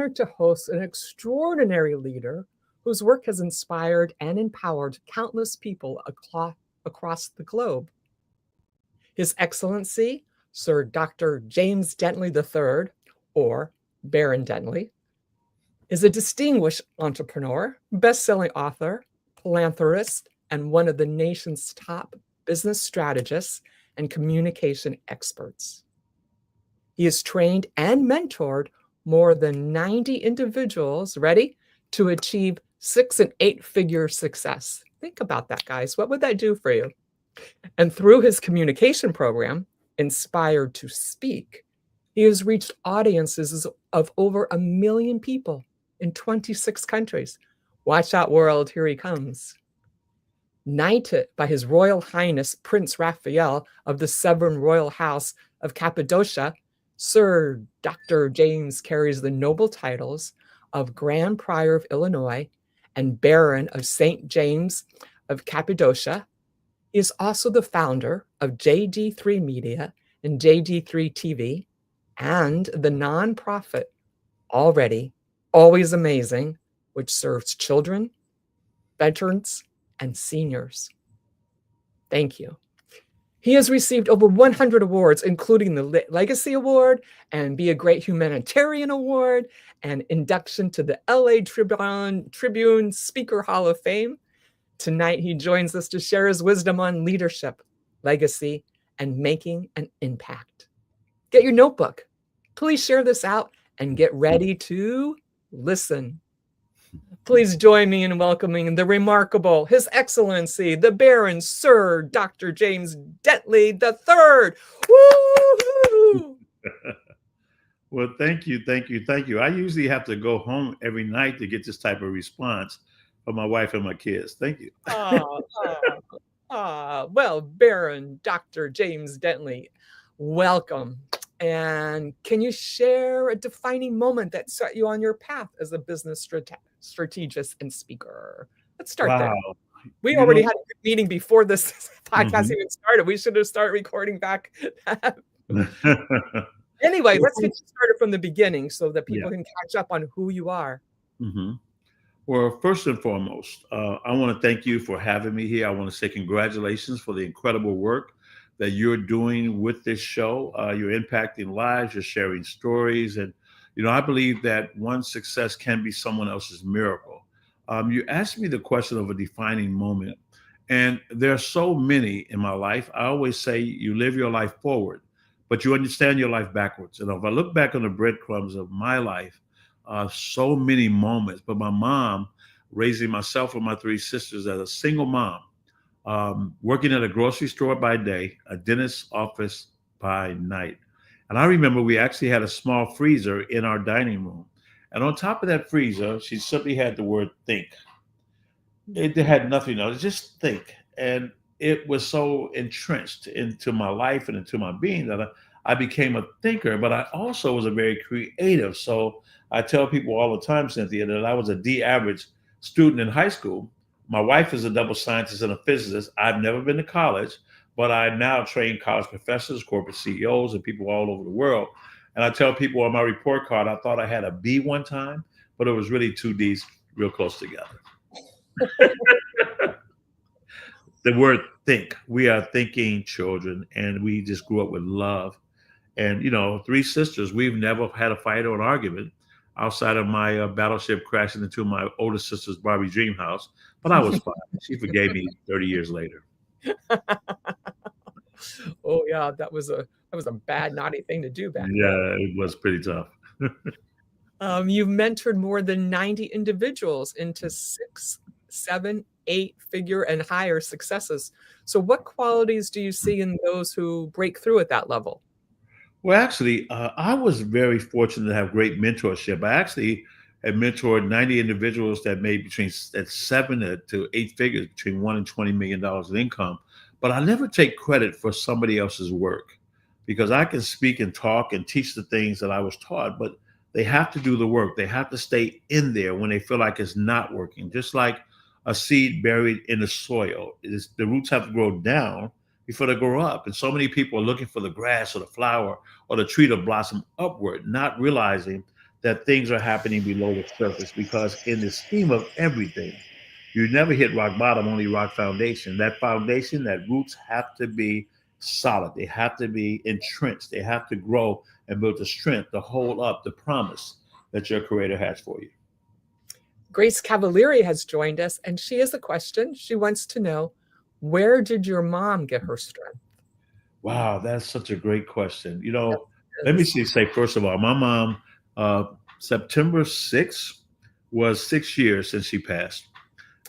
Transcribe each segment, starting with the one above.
honored to host an extraordinary leader whose work has inspired and empowered countless people across the globe. His Excellency, Sir Dr. James Dentley III, or Baron Dentley, is a distinguished entrepreneur, best-selling author, philanthropist, and one of the nation's top business strategists and communication experts. He has trained and mentored more than 90 individuals, ready, to achieve 6- and 8-figure success. Think about that, guys. What would that do for you? And through his communication program, Inspired to Speak, he has reached audiences of over 1 million people in 26 countries. Watch out, world, here he comes. Knighted by His Royal Highness Prince Raphael of the Sovereign Royal House of Cappadocia, Sir Dr. James carries the noble titles of Grand Prior of Illinois and Baron of St. James of Cappadocia. He is also the founder of JD3 Media and JD3 TV and the nonprofit Already Always Amazing, which serves children, veterans, and seniors. Thank you. He has received over 100 awards, including the Legacy Award and Be a Great Humanitarian Award and induction to the LA Tribune Speaker Hall of Fame. Tonight, he joins us to share his wisdom on leadership, legacy, and making an impact. Get your notebook. Please share this out and get ready to listen. Please join me in welcoming the remarkable, His Excellency, the Baron Sir Dr. James Dentley III. Woo-hoo! Well, thank you. I usually have to go home every night to get this type of response from my wife and my kids. Thank you. Well, Baron Dr. James Dentley, welcome. And can you share a defining moment that set you on your path as a business strategist and speaker? Let's start there. We already had a good meeting before this podcast even started. We should have started recording back. Anyway, let's get you started from the beginning so that people can catch up on who you are. Well, first and foremost, I want to thank you for having me here. I want to say congratulations for the incredible work that you're doing with this show. You're impacting lives, you're sharing stories. And, I believe that one success can be someone else's miracle. You asked me the question of a defining moment, and there are so many in my life. I always say you live your life forward, but you understand your life backwards. And if I look back on the breadcrumbs of my life, so many moments, but my mom raising myself and my 3 sisters as a single mom, working at a grocery store by day, a dentist's office by night. And I remember we actually had a small freezer in our dining room. And on top of that freezer, she simply had the word think. It had nothing else, just think. And it was so entrenched into my life and into my being that I became a thinker, but I also was a very creative. So I tell people all the time, Cynthia, that I was a D average student in high school. My wife is a double scientist and a physicist. I've never been to college, but I now train college professors, corporate CEOs, and people all over the world. And I tell people on my report card, I thought I had a B one time, but it was really 2 Ds real close together. The word think. We are thinking children, and we just grew up with love. And, 3 sisters, we've never had a fight or an argument outside of my battleship crashing into my oldest sister's Barbie dream house. But I was fine. She forgave me 30 years later. Oh, yeah, that was a bad, naughty thing to do back then. Yeah, it was pretty tough. You've mentored more than 90 individuals into 6, 7, 8-figure and higher successes. So what qualities do you see in those who break through at that level? Well, actually, I was very fortunate to have great mentorship. I actually had mentored 90 individuals that made between 7 to 8 figures, between $1 and $20 million in income. But I never take credit for somebody else's work, because I can speak and talk and teach the things that I was taught, but they have to do the work. They have to stay in there when they feel like it's not working. Just like a seed buried in the soil, the roots have to grow down before they grow up. And so many people are looking for the grass or the flower or the tree to blossom upward, not realizing that things are happening below the surface, because in the scheme of everything, you never hit rock bottom, only rock foundation. That foundation, that roots have to be solid. They have to be entrenched. They have to grow and build the strength to hold up the promise that your creator has for you. Grace Cavalieri has joined us, and she has a question. She wants to know, where did your mom get her strength? Wow, that's such a great question. Yes, Let it me is. say, first of all, my mom, uh, September 6th was 6 years since she passed.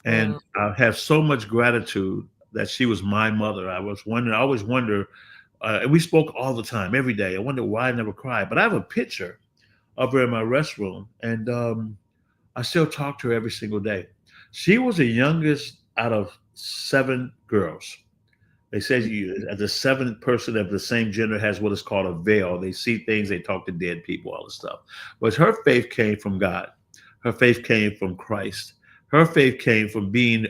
And Oh, I have so much gratitude that she was my mother. I always wonder, and we spoke all the time, every day. I wonder why I never cried. But I have a picture of her in my restroom, and I still talk to her every single day. She was the youngest out of seven girls. They say you, as the seventh person of the same gender has what is called a veil. They see things, they talk to dead people, all this stuff. But her faith came from God. Her faith came from Christ. Her faith came from being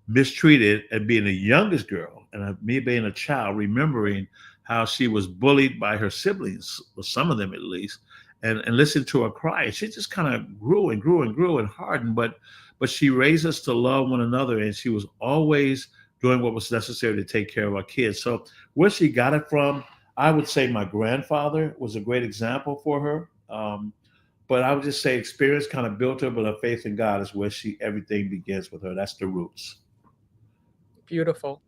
mistreated and being the youngest girl, and me being a child, remembering how she was bullied by her siblings, or some of them at least, and listened to her cry. She just kind of grew and grew and grew and hardened, but she raised us to love one another, and she was always doing what was necessary to take care of our kids. So where she got it from, I would say my grandfather was a great example for her. But I would just say experience kind of built her, but her faith in God is where everything begins with her. That's the roots. beautiful,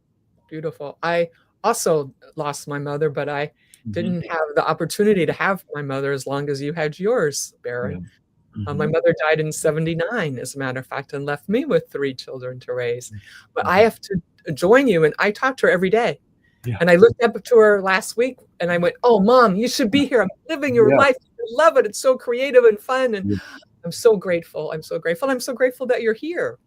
beautiful. I also lost my mother, but I Hmm. didn't have the opportunity to have my mother as long as you had yours, Yeah. Baron. My Hmm. mother died in 79, as a matter of fact, and left me with three children to raise. But I Hmm. have to join you, and I talk to her every day. Yeah. And I looked up to her last week and I went, "Oh, Mom, you should be here. I'm living your Yeah. life. I love it. It's so creative and fun." And Yeah. I'm so grateful. I'm so grateful. I'm so grateful that you're here.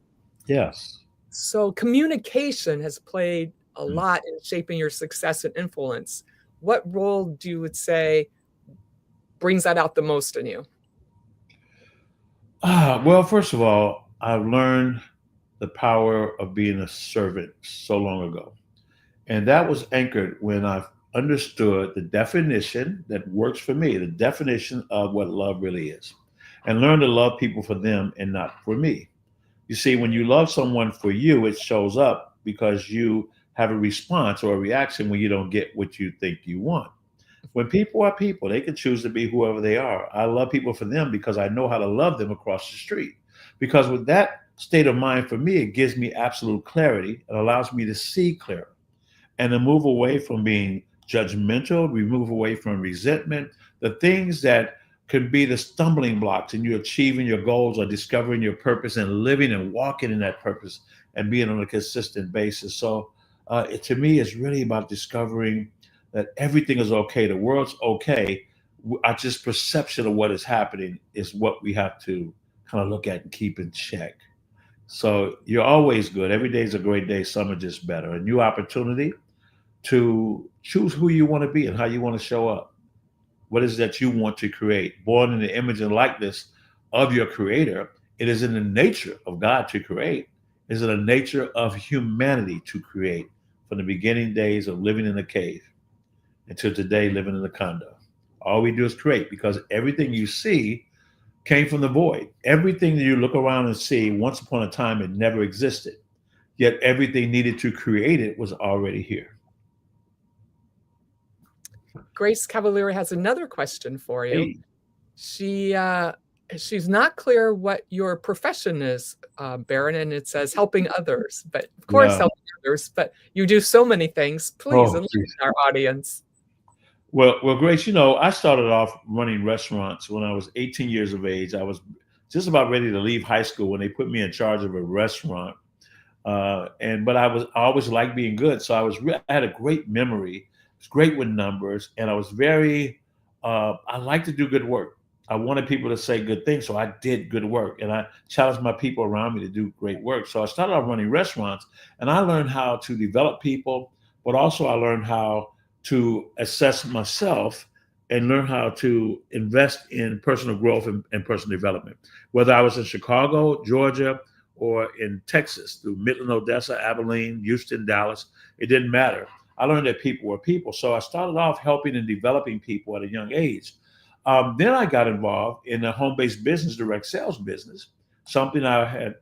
Yes. So, communication has played a Mm. lot in shaping your success and influence. What role do you would say brings that out the most in you? Well, first of all, I've learned the power of being a servant so long ago. And that was anchored when I understood the definition that works for me, the definition of what love really is, and learned to love people for them and not for me. You see, when you love someone for you, it shows up because you have a response or a reaction when you don't get what you think you want. When people are people, they can choose to be whoever they are. I love people for them because I know how to love them across the street. Because with that state of mind, for me, it gives me absolute clarity. It allows me to see clearer and to move away from being judgmental. We move away from resentment, the things that could be the stumbling blocks in you achieving your goals or discovering your purpose and living and walking in that purpose and being on a consistent basis. So, to me, it's really about discovering that everything is okay. The world's okay. Our just perception of what is happening is what we have to kind of look at and keep in check. So you're always good. Every day is a great day. Some are just better. A new opportunity to choose who you want to be and how you want to show up. What is that you want to create? Born in the image and likeness of your creator, it is in the nature of God to create. It is in the nature of humanity to create from the beginning days of living in a cave until today living in a condo. All we do is create because everything you see came from the void. Everything that you look around and see, once upon a time, it never existed. Yet everything needed to create it was already here. Grace Cavalieri has another question for you. Hey, She she's not clear what your profession is, Baron, and it says helping others. But of course, yeah. helping others. But you do so many things. Please Oh, enlighten geez. our audience. Well, Grace, I started off running restaurants when I was 18 years of age. I was just about ready to leave high school when they put me in charge of a restaurant. But I always liked being good, so I had a great memory. I was great with numbers, and I was very I like to do good work. I wanted people to say good things, so I did good work, and I challenged my people around me to do great work. So I started off running restaurants, and I learned how to develop people, but also I learned how to assess myself and learn how to invest in personal growth and personal development. Whether I was in Chicago, Georgia, or in Texas through Midland, Odessa, Abilene, Houston, Dallas. It didn't matter. I learned that people were people. So I started off helping and developing people at a young age. Then I got involved in the home-based business, direct sales business, something I had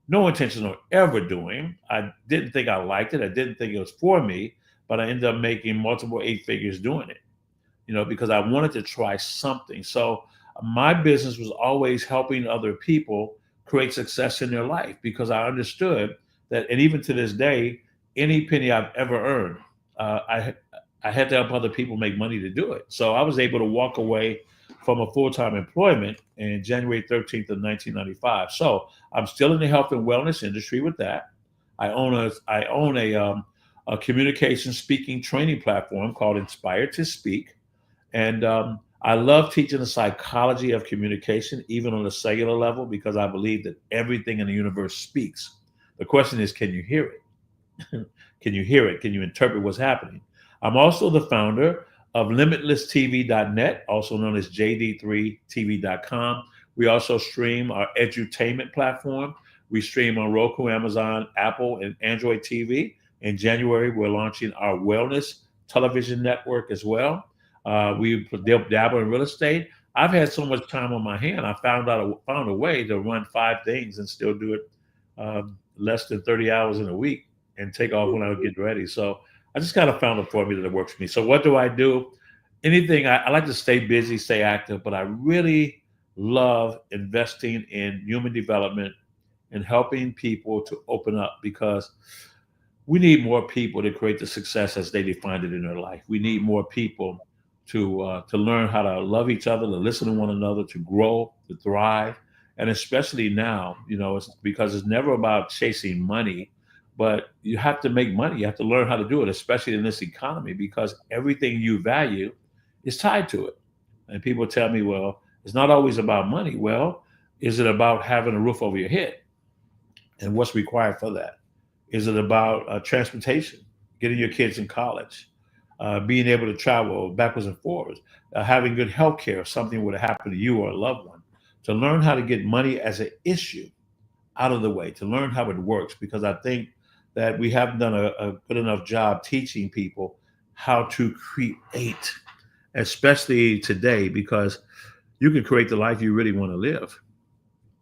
no intention of ever doing. I didn't think I liked it. I didn't think it was for me, but I ended up making multiple eight figures doing it, because I wanted to try something. So my business was always helping other people create success in their life because I understood that, and even to this day, any penny I've ever earned, uh, I I had to help other people make money to do it. So I was able to walk away from a full-time employment in January 13th of 1995. So I'm still in the health and wellness industry with that. I own a communication speaking training platform called Inspired to Speak. And I love teaching the psychology of communication, even on a cellular level, because I believe that everything in the universe speaks. The question is, can you hear it? Can you hear it? Can you interpret what's happening? I'm also the founder of LimitlessTV.net, also known as JD3TV.com. We also stream our edutainment platform. We stream on Roku, Amazon, Apple, and Android TV. In January, we're launching our wellness television network as well. We dabble in real estate. I've had so much time on my hand. I found a way to run five things and still do it less than 30 hours in a week and take off when I would get ready. So I just kind of found a formula that works for me. So what do I do? Anything. I like to stay busy, stay active, but I really love investing in human development and helping people to open up because we need more people to create the success as they define it in their life. We need more people to learn how to love each other, to listen to one another, to grow, to thrive, and especially now, it's because it's never about chasing money, but you have to make money. You have to learn how to do it, especially in this economy, because everything you value is tied to it. And people tell me, well, it's not always about money. Well, is it about having a roof over your head? And what's required for that? Is it about transportation, getting your kids in college, being able to travel backwards and forwards, having good health care if something would have happened to you or a loved one, to learn how to get money as an issue out of the way, to learn how it works, because I think that we haven't done a good enough job teaching people how to create, especially today, because you can create the life you really want to live.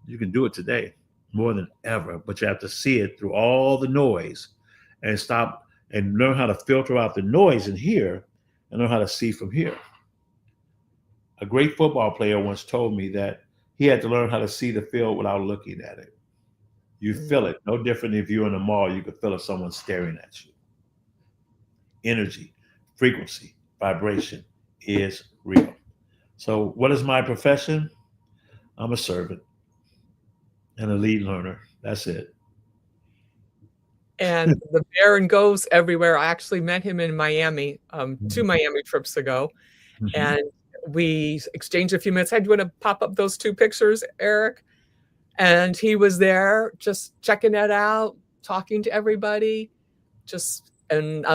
You can do it today more than ever, but you have to see it through all the noise and stop and learn how to filter out the noise in here and learn how to see from here. A great football player once told me that he had to learn how to see the field without looking at it. You feel it. No different if you're in a mall, you could feel if someone's staring at you. Energy, frequency, vibration is real. So what is my profession? I'm a servant and a lead learner. That's it. And the Baron goes everywhere. I actually met him in Miami, 2 Miami trips ago, Mhm. and we exchanged a few minutes. Hey, do you want to pop up those 2 pictures, Eric? And he was there just checking it out, talking to everybody. And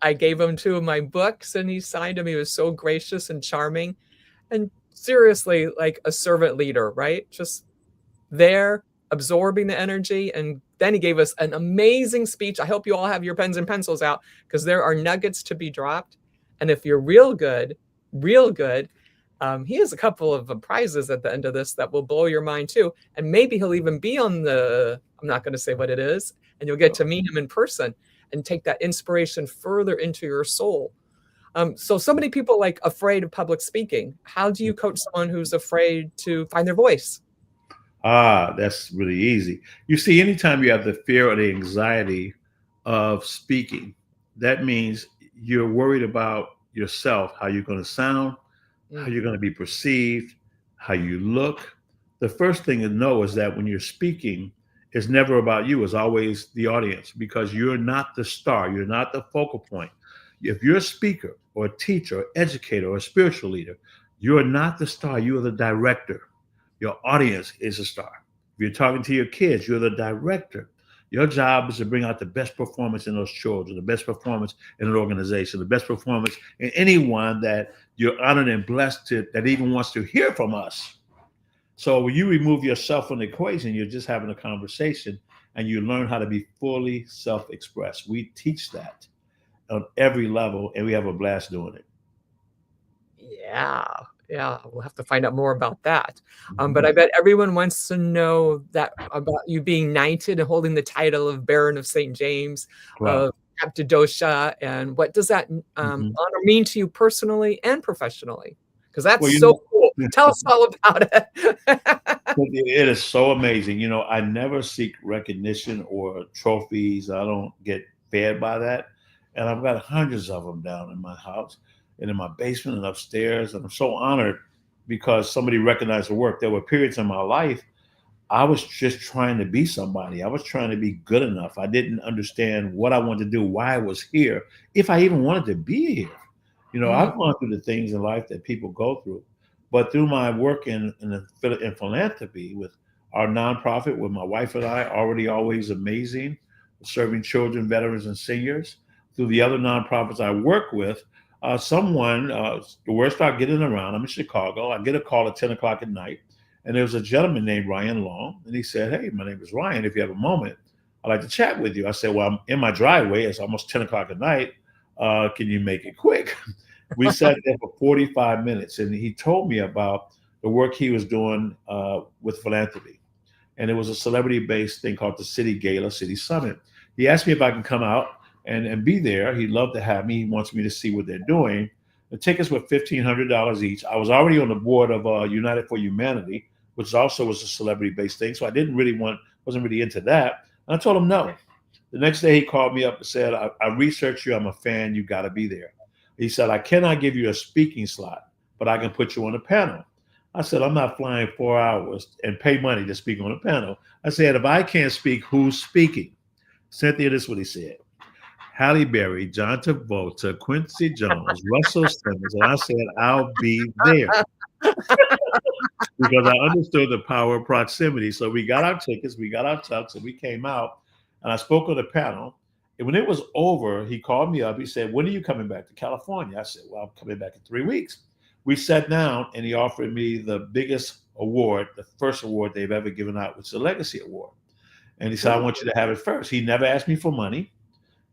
I gave him 2 of my books and he signed them. He was so gracious and charming and seriously like a servant leader, right? Just there absorbing the energy. And then he gave us an amazing speech. I hope you all have your pens and pencils out because there are nuggets to be dropped. And if you're real good, he has a couple of prizes at the end of this that will blow your mind too. And maybe he'll even be on I'm not going to say what it is, and you'll get to meet him in person and take that inspiration further into your soul. So many people like afraid of public speaking. How do you coach someone who's afraid to find their voice? That's really easy. You see, anytime you have the fear or the anxiety of speaking, that means you're worried about yourself, how you're going to sound, how you're going to be perceived, how you look. The first thing to know is that when you're speaking, it's never about you, it's always the audience because you're not the star, you're not the focal point. If you're a speaker or a teacher, or educator, or a spiritual leader, you're not the star, you are the director. Your audience is a star. If you're talking to your kids, you're the director. Your job is to bring out the best performance in those children, the best performance in an organization, the best performance in anyone that you're honored and blessed to, that even wants to hear from us. So when you remove yourself from the equation, you're just having a conversation and you learn how to be fully self-expressed. We teach that on every level and we have a blast doing it. Yeah. Yeah, we'll have to find out more about that. But Mhm. I bet everyone wants to know that about you being knighted and holding the title of Baron of St. James, Wow. of Cappadocia, and what does that Mhm. honor mean to you personally and professionally? Because that's Well, so cool. Tell us all about it. it is so amazing. I never seek recognition or trophies. I don't get fed by that. And I've got hundreds of them down in my house and in my basement and upstairs. And I'm so honored because somebody recognized the work. There were periods in my life I was just trying to be somebody. I was trying to be good enough. I didn't understand what I wanted to do, why I was here, if I even wanted to be here. Mm, I've gone through the things in life that people go through, but through my work in philanthropy with our nonprofit, with my wife and I, already always amazing, serving children, veterans, and seniors. Through the other nonprofits I work with, the word started getting around. I'm in Chicago. I get a call at 10 o'clock at night, and there was a gentleman named Ryan Long, and he said, "Hey, my name is Ryan. If you have a moment, I'd like to chat with you." I said, "Well, I'm in my driveway. It's almost 10 o'clock at night. Can you make it quick?" We sat there for 45 minutes, and he told me about the work he was doing with philanthropy. And it was a celebrity-based thing called the City Gala, City Summit. He asked me if I can come out and be there. He'd love to have me. He wants me to see what they're doing. The tickets were $1,500 each. I was already on the board of United for Humanity, which also was a celebrity-based thing. So I wasn't really into that. And I told him no. The next day he called me up and said, I researched you. I'm a fan. You got to be there. He said, I cannot give you a speaking slot, but I can put you on a panel. I said, I'm not flying 4 hours and pay money to speak on a panel. I said, if I can't speak, who's speaking? Cynthia, this is what he said. Halle Berry, John Travolta, Quincy Jones, Russell Simmons. And I said, I'll be there because I understood the power of proximity. So we got our tickets, we got our tux, and we came out. And I spoke on the panel. And when it was over, he called me up. He said, when are you coming back to California? I said, well, I'm coming back in 3 weeks. We sat down and he offered me the biggest award, the first award they've ever given out, which is a Legacy Award. And he said, I want you to have it first. He never asked me for money.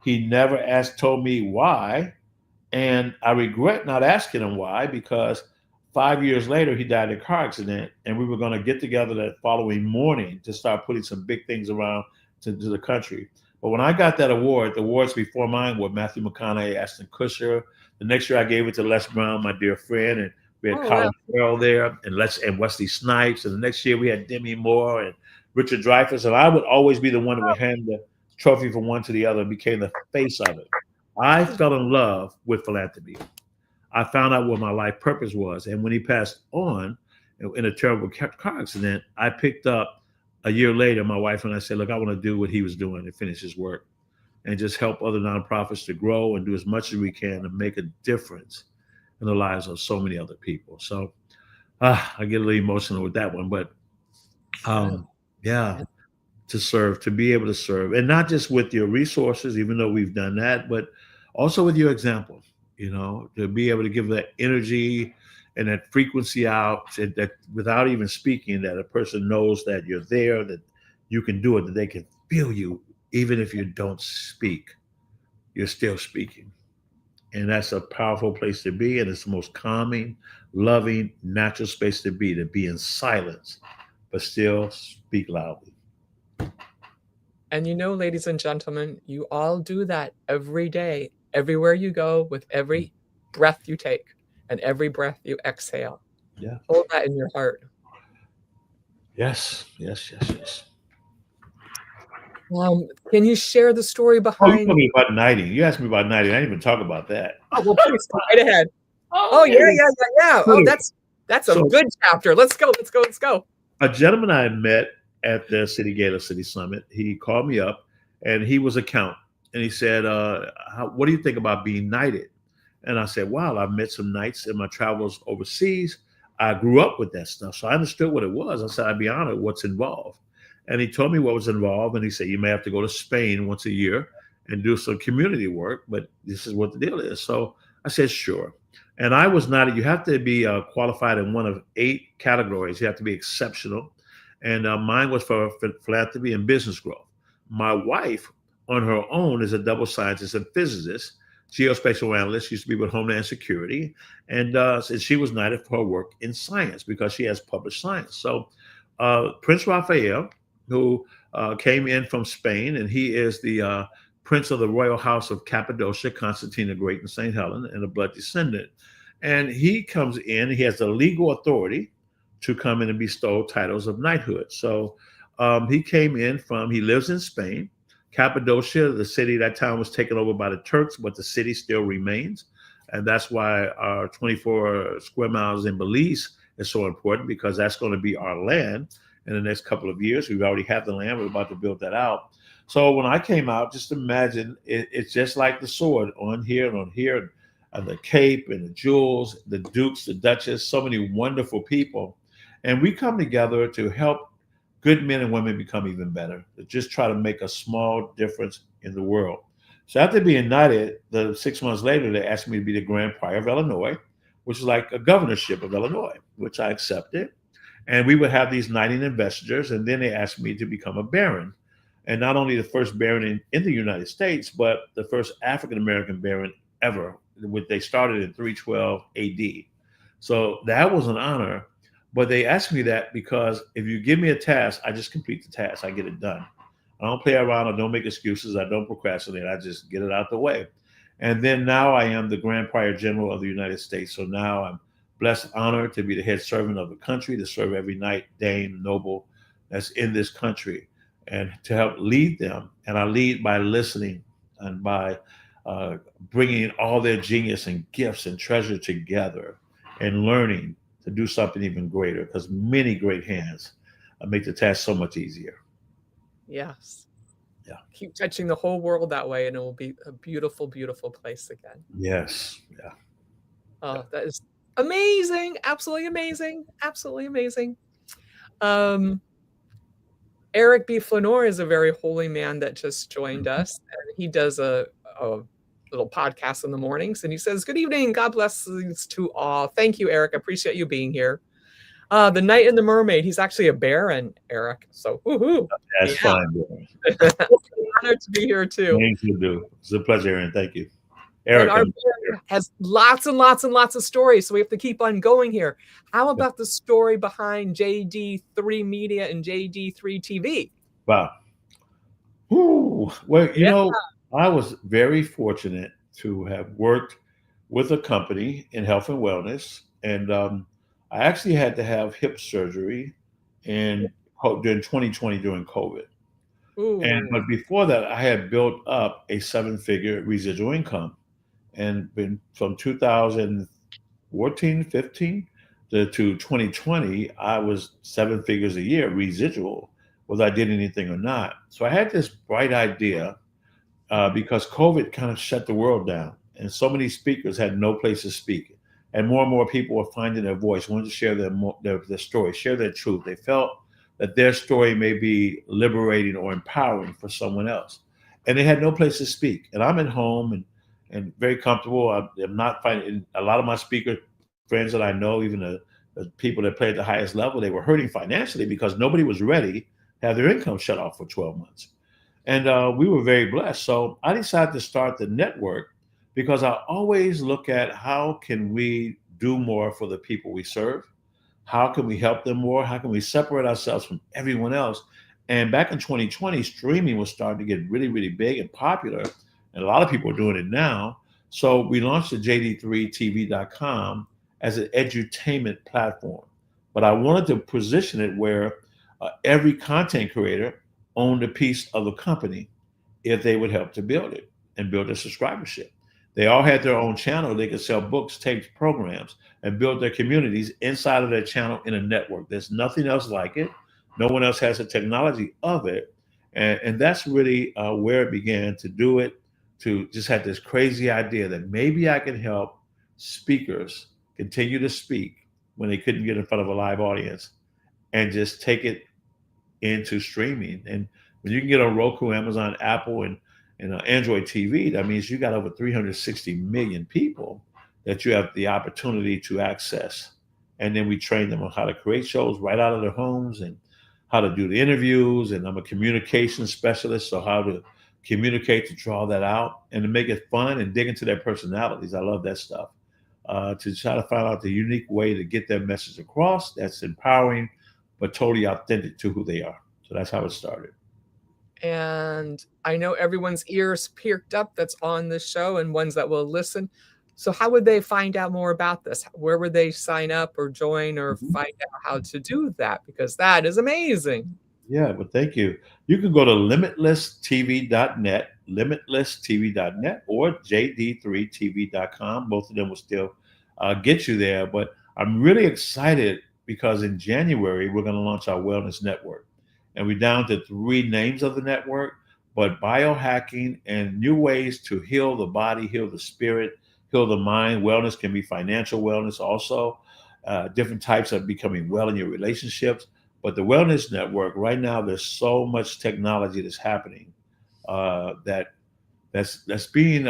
He never told me why. And I regret not asking him why, because 5 years later, he died in a car accident. And we were going to get together that following morning to start putting some big things around to the country. But when I got that award, the awards before mine were Matthew McConaughey, Ashton Kutcher. The next year I gave it to Les Brown, my dear friend. And we had oh, wow. Colin Farrell there and Wesley Snipes. And the next year we had Demi Moore and Richard Dreyfuss. And I would always be the one that would hand the trophy from one to the other and became the face of it. I fell in love with philanthropy. I found out what my life purpose was. And when he passed on in a terrible car accident, I picked up a year later, my wife and I said, look, I want to do what he was doing and finish his work and just help other nonprofits to grow and do as much as we can to make a difference in the lives of so many other people. So I get a little emotional with that one, but Yeah. yeah, to be able to serve, and not just with your resources, even though we've done that, but also with your example, to be able to give that energy and that frequency out, and that without even speaking, that a person knows that you're there, that you can do it, that they can feel you, even if you don't speak, you're still speaking. And that's a powerful place to be. And it's the most calming, loving, natural space to be in silence, but still speak loudly. And ladies and gentlemen, you all do that every day, everywhere you go, with every breath you take and every breath you exhale. Yeah. Hold that in your heart. Yes, yes, yes, yes. Can you share the story Oh, you behind? told me about knighting. You asked me about knighting. I didn't even talk about that. Oh, well, please go right ahead. Oh, Oh, yeah, okay. yeah, yeah, yeah. Oh, So, that's a so good chapter. Let's go, let's go, let's go. a gentleman I had met at the City Gala City Summit, he called me up and he was a count. And he said, what do you think about being knighted? And I said, wow, I've met some knights in my travels overseas. I grew up with that stuff. So I understood what it was. I said, I'd be honored what's involved. And he told me what was involved. And he said, you may have to go to Spain once a year and do some community work, but this is what the deal is. So I said, sure. And I was not, you have to be qualified in one of 8 categories. You have to be exceptional. And mine was for philanthropy and business growth. My wife, on her own, is a double scientist and physicist. geospatial analyst. She used to be with Homeland Security, and she was knighted for her work in science because she has published science. So Prince Raphael, who came in from Spain, and he is the prince of the royal house of Cappadocia, Constantine the Great, and St. Helena, and a blood descendant. And he comes in, he has the legal authority to come in and bestow titles of knighthood. So he came in he lives in Spain. Cappadocia, the city, that town was taken over by the Turks, but the city still remains. And that's why our 24 square miles in Belize is so important, because that's going to be our land in the next couple of years. We've already have the land. We're about to build that out. So when I came out, just imagine it's just like the sword on here and on here, and the cape and the jewels, the dukes, the duchess, so many wonderful people. And we come together to help good men and women become even better, to just try to make a small difference in the world. So after being knighted, 6 months later, they asked me to be the Grand Prior of Illinois, which is like a governorship of Illinois, which I accepted. And we would have these knighting ambassadors, and then they asked me to become a baron. And not only the first baron in the United States, but the first African-American baron ever. They started in 312 AD. So that was an honor. But they asked me that because if you give me a task, I just complete the task. I get it done. I don't play around. I don't make excuses. I don't procrastinate. I just get it out the way. And then now I am the Grand Prior General of the United States. So now I'm blessed, honored to be the head servant of the country, to serve every knight, dame, noble that's in this country, and to help lead them. And I lead by listening and by bringing all their genius and gifts and treasure together and learning to do something even greater, because many great hands make the task so much easier. Yes. Yeah. Keep touching the whole world that way, and it will be a beautiful, beautiful place again. Yes. Yeah. Oh, that is amazing. Absolutely amazing. Absolutely amazing. Eric B. Flanor is a very holy man that just joined us. And he does a little podcast in the mornings, and he says, "Good evening. God blessings to all." Thank you, Eric. I appreciate you being here. The Knight and the Mermaid. He's actually a baron, Eric. So, woohoo. That's fine. Honored to be here too. Thank you, dude. It's a pleasure, Aaron. Thank you. Eric, and our baron has lots and lots and lots of stories, so we have to keep on going here. How about the story behind JD3 Media and JD3 TV? Wow. Ooh. Well, you know, I was very fortunate to have worked with a company in health and wellness, and I actually had to have hip surgery during 2020 during COVID. But before that, I had built up a 7-figure residual income, and been from 2014, 15 to 2020, I was 7 figures a year residual, whether I did anything or not. So I had this bright idea because COVID kind of shut the world down, and so many speakers had no place to speak. And more people were finding their voice, wanted to share their story, share their truth. They felt that their story may be liberating or empowering for someone else. And they had no place to speak. And I'm at home and very comfortable. I'm not finding a lot of my speaker friends that I know, even the people that play at the highest level, they were hurting financially because nobody was ready to have their income shut off for 12 months. And we were very blessed. So I decided to start the network because I always look at how can we do more for the people we serve? How can we help them more? How can we separate ourselves from everyone else? And back in 2020, streaming was starting to get really, really big and popular. And a lot of people are doing it now. So we launched the JD3TV.com as an edutainment platform. But I wanted to position it where every content creator owned a piece of the company if they would help to build it and build a subscribership. They all had their own channel. They could sell books, tapes, programs, and build their communities inside of their channel in a network. There's nothing else like it. No one else has the technology of it. And that's really where it began to do it, to just have this crazy idea that maybe I can help speakers continue to speak when they couldn't get in front of a live audience and just take it into streaming. And when you can get on Roku, Amazon, Apple, and Android TV, that means you got over 360 million people that you have the opportunity to access. And then we train them on how to create shows right out of their homes and how to do the interviews. And I'm a communication specialist, so how to communicate, to draw that out, and to make it fun and dig into their personalities. I love that stuff. To try to find out the unique way to get their message across that's empowering, but totally authentic to who they are. So that's how it started. And I know everyone's ears perked up that's on this show and ones that will listen. So how would they find out more about this? Where would they sign up or join or Mhm. find out how to do that? Because that is amazing. Yeah, well, thank you. You can go to limitlesstv.net, limitlesstv.net, or jd3tv.com. Both of them will still get you there. But I'm really excited because in January, we're going to launch our wellness network. And we're down to 3 names of the network, but biohacking and new ways to heal the body, heal the spirit, heal the mind. Wellness can be financial wellness also, different types of becoming well in your relationships. But the Wellness Network, right now, there's so much technology that's happening that's being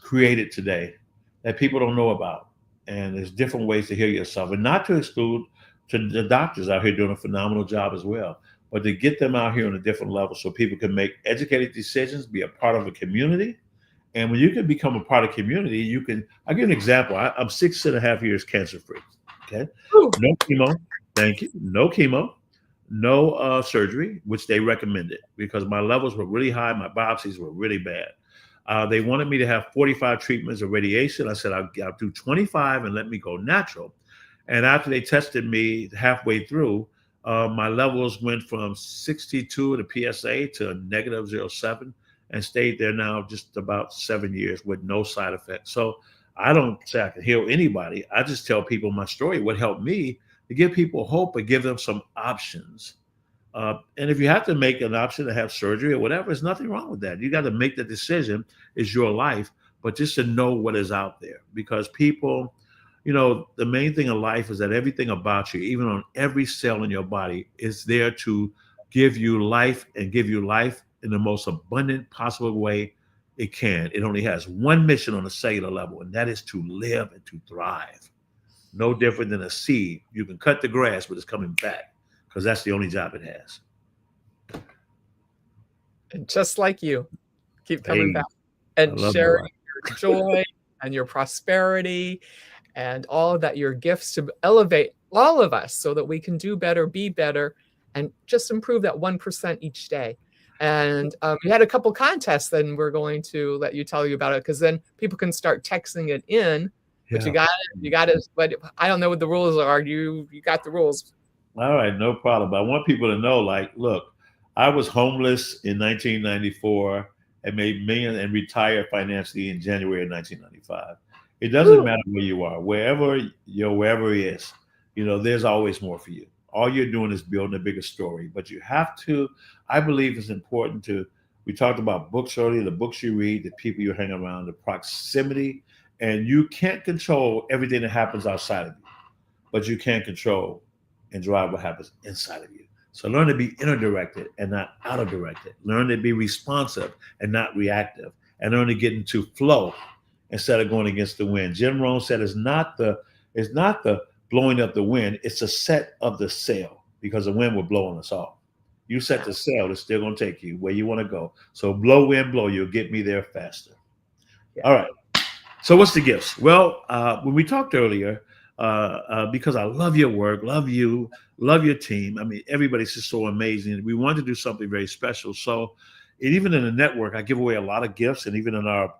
created today that people don't know about. And there's different ways to heal yourself, and not to exclude to the doctors out here doing a phenomenal job as well, but to get them out here on a different level so people can make educated decisions, be a part of a community. And when you can become a part of community, you can. I'll give you an example. I'm 6.5 years cancer free. Okay, Ooh, no chemo. Thank you. No chemo, no surgery, which they recommended because my levels were really high. My biopsies were really bad. They wanted me to have 45 treatments of radiation. I said, I'll do 25 and let me go natural. And after they tested me halfway through, my levels went from 62 to PSA to negative zero 0.7 and stayed there now just about 7 years with no side effects. So I don't say I can heal anybody. I just tell people my story, what helped me to give people hope, but give them some options. And if you have to make an option to have surgery or whatever, there's nothing wrong with that. You got to make the decision. It's your life, but just to know what is out there because people, the main thing in life is that everything about you, even on every cell in your body, is there to give you life and give you life in the most abundant possible way it can. It only has one mission on a cellular level, and that is to live and to thrive. No different than a seed. You can cut the grass, but it's coming back because that's the only job it has. and just like you, keep coming Hey, back I and love my sharing life. your joy and your prosperity and all that your gifts to elevate all of us so that we can do better, be better, and just improve that 1% each day. And we had a couple contests, then we're going to let you tell you about it because then people can start texting it in. But Yeah. you got to. But I don't know what the rules are. You got the rules. All right, no problem. I want people to know, like, look, I was homeless in 1994 and made million and retired financially in January of 1995. It doesn't Woo. matter where you are, wherever it is, there's always more for you. All you're doing is building a bigger story, but you have to. I believe it's important to. We talked about books earlier, the books you read, the people you hang around, the proximity, and you can't control everything that happens outside of you, but you can control and drive what happens inside of you. So learn to be inner directed and not outer directed. Learn to be responsive and not reactive. And learn to get into flow instead of going against the wind. Jim Rohn said it's not the blowing up the wind, it's a set of the sail because the wind will blow on us all. You set the sail, it's still gonna take you where you want to go. So blow, wind, blow, you'll get me there faster. Yeah. All right. So what's the gifts? Well, when we talked earlier, because I love your work, love you, love your team. I mean, everybody's just so amazing. We wanted to do something very special. So, and even in the network, I give away a lot of gifts, and even in our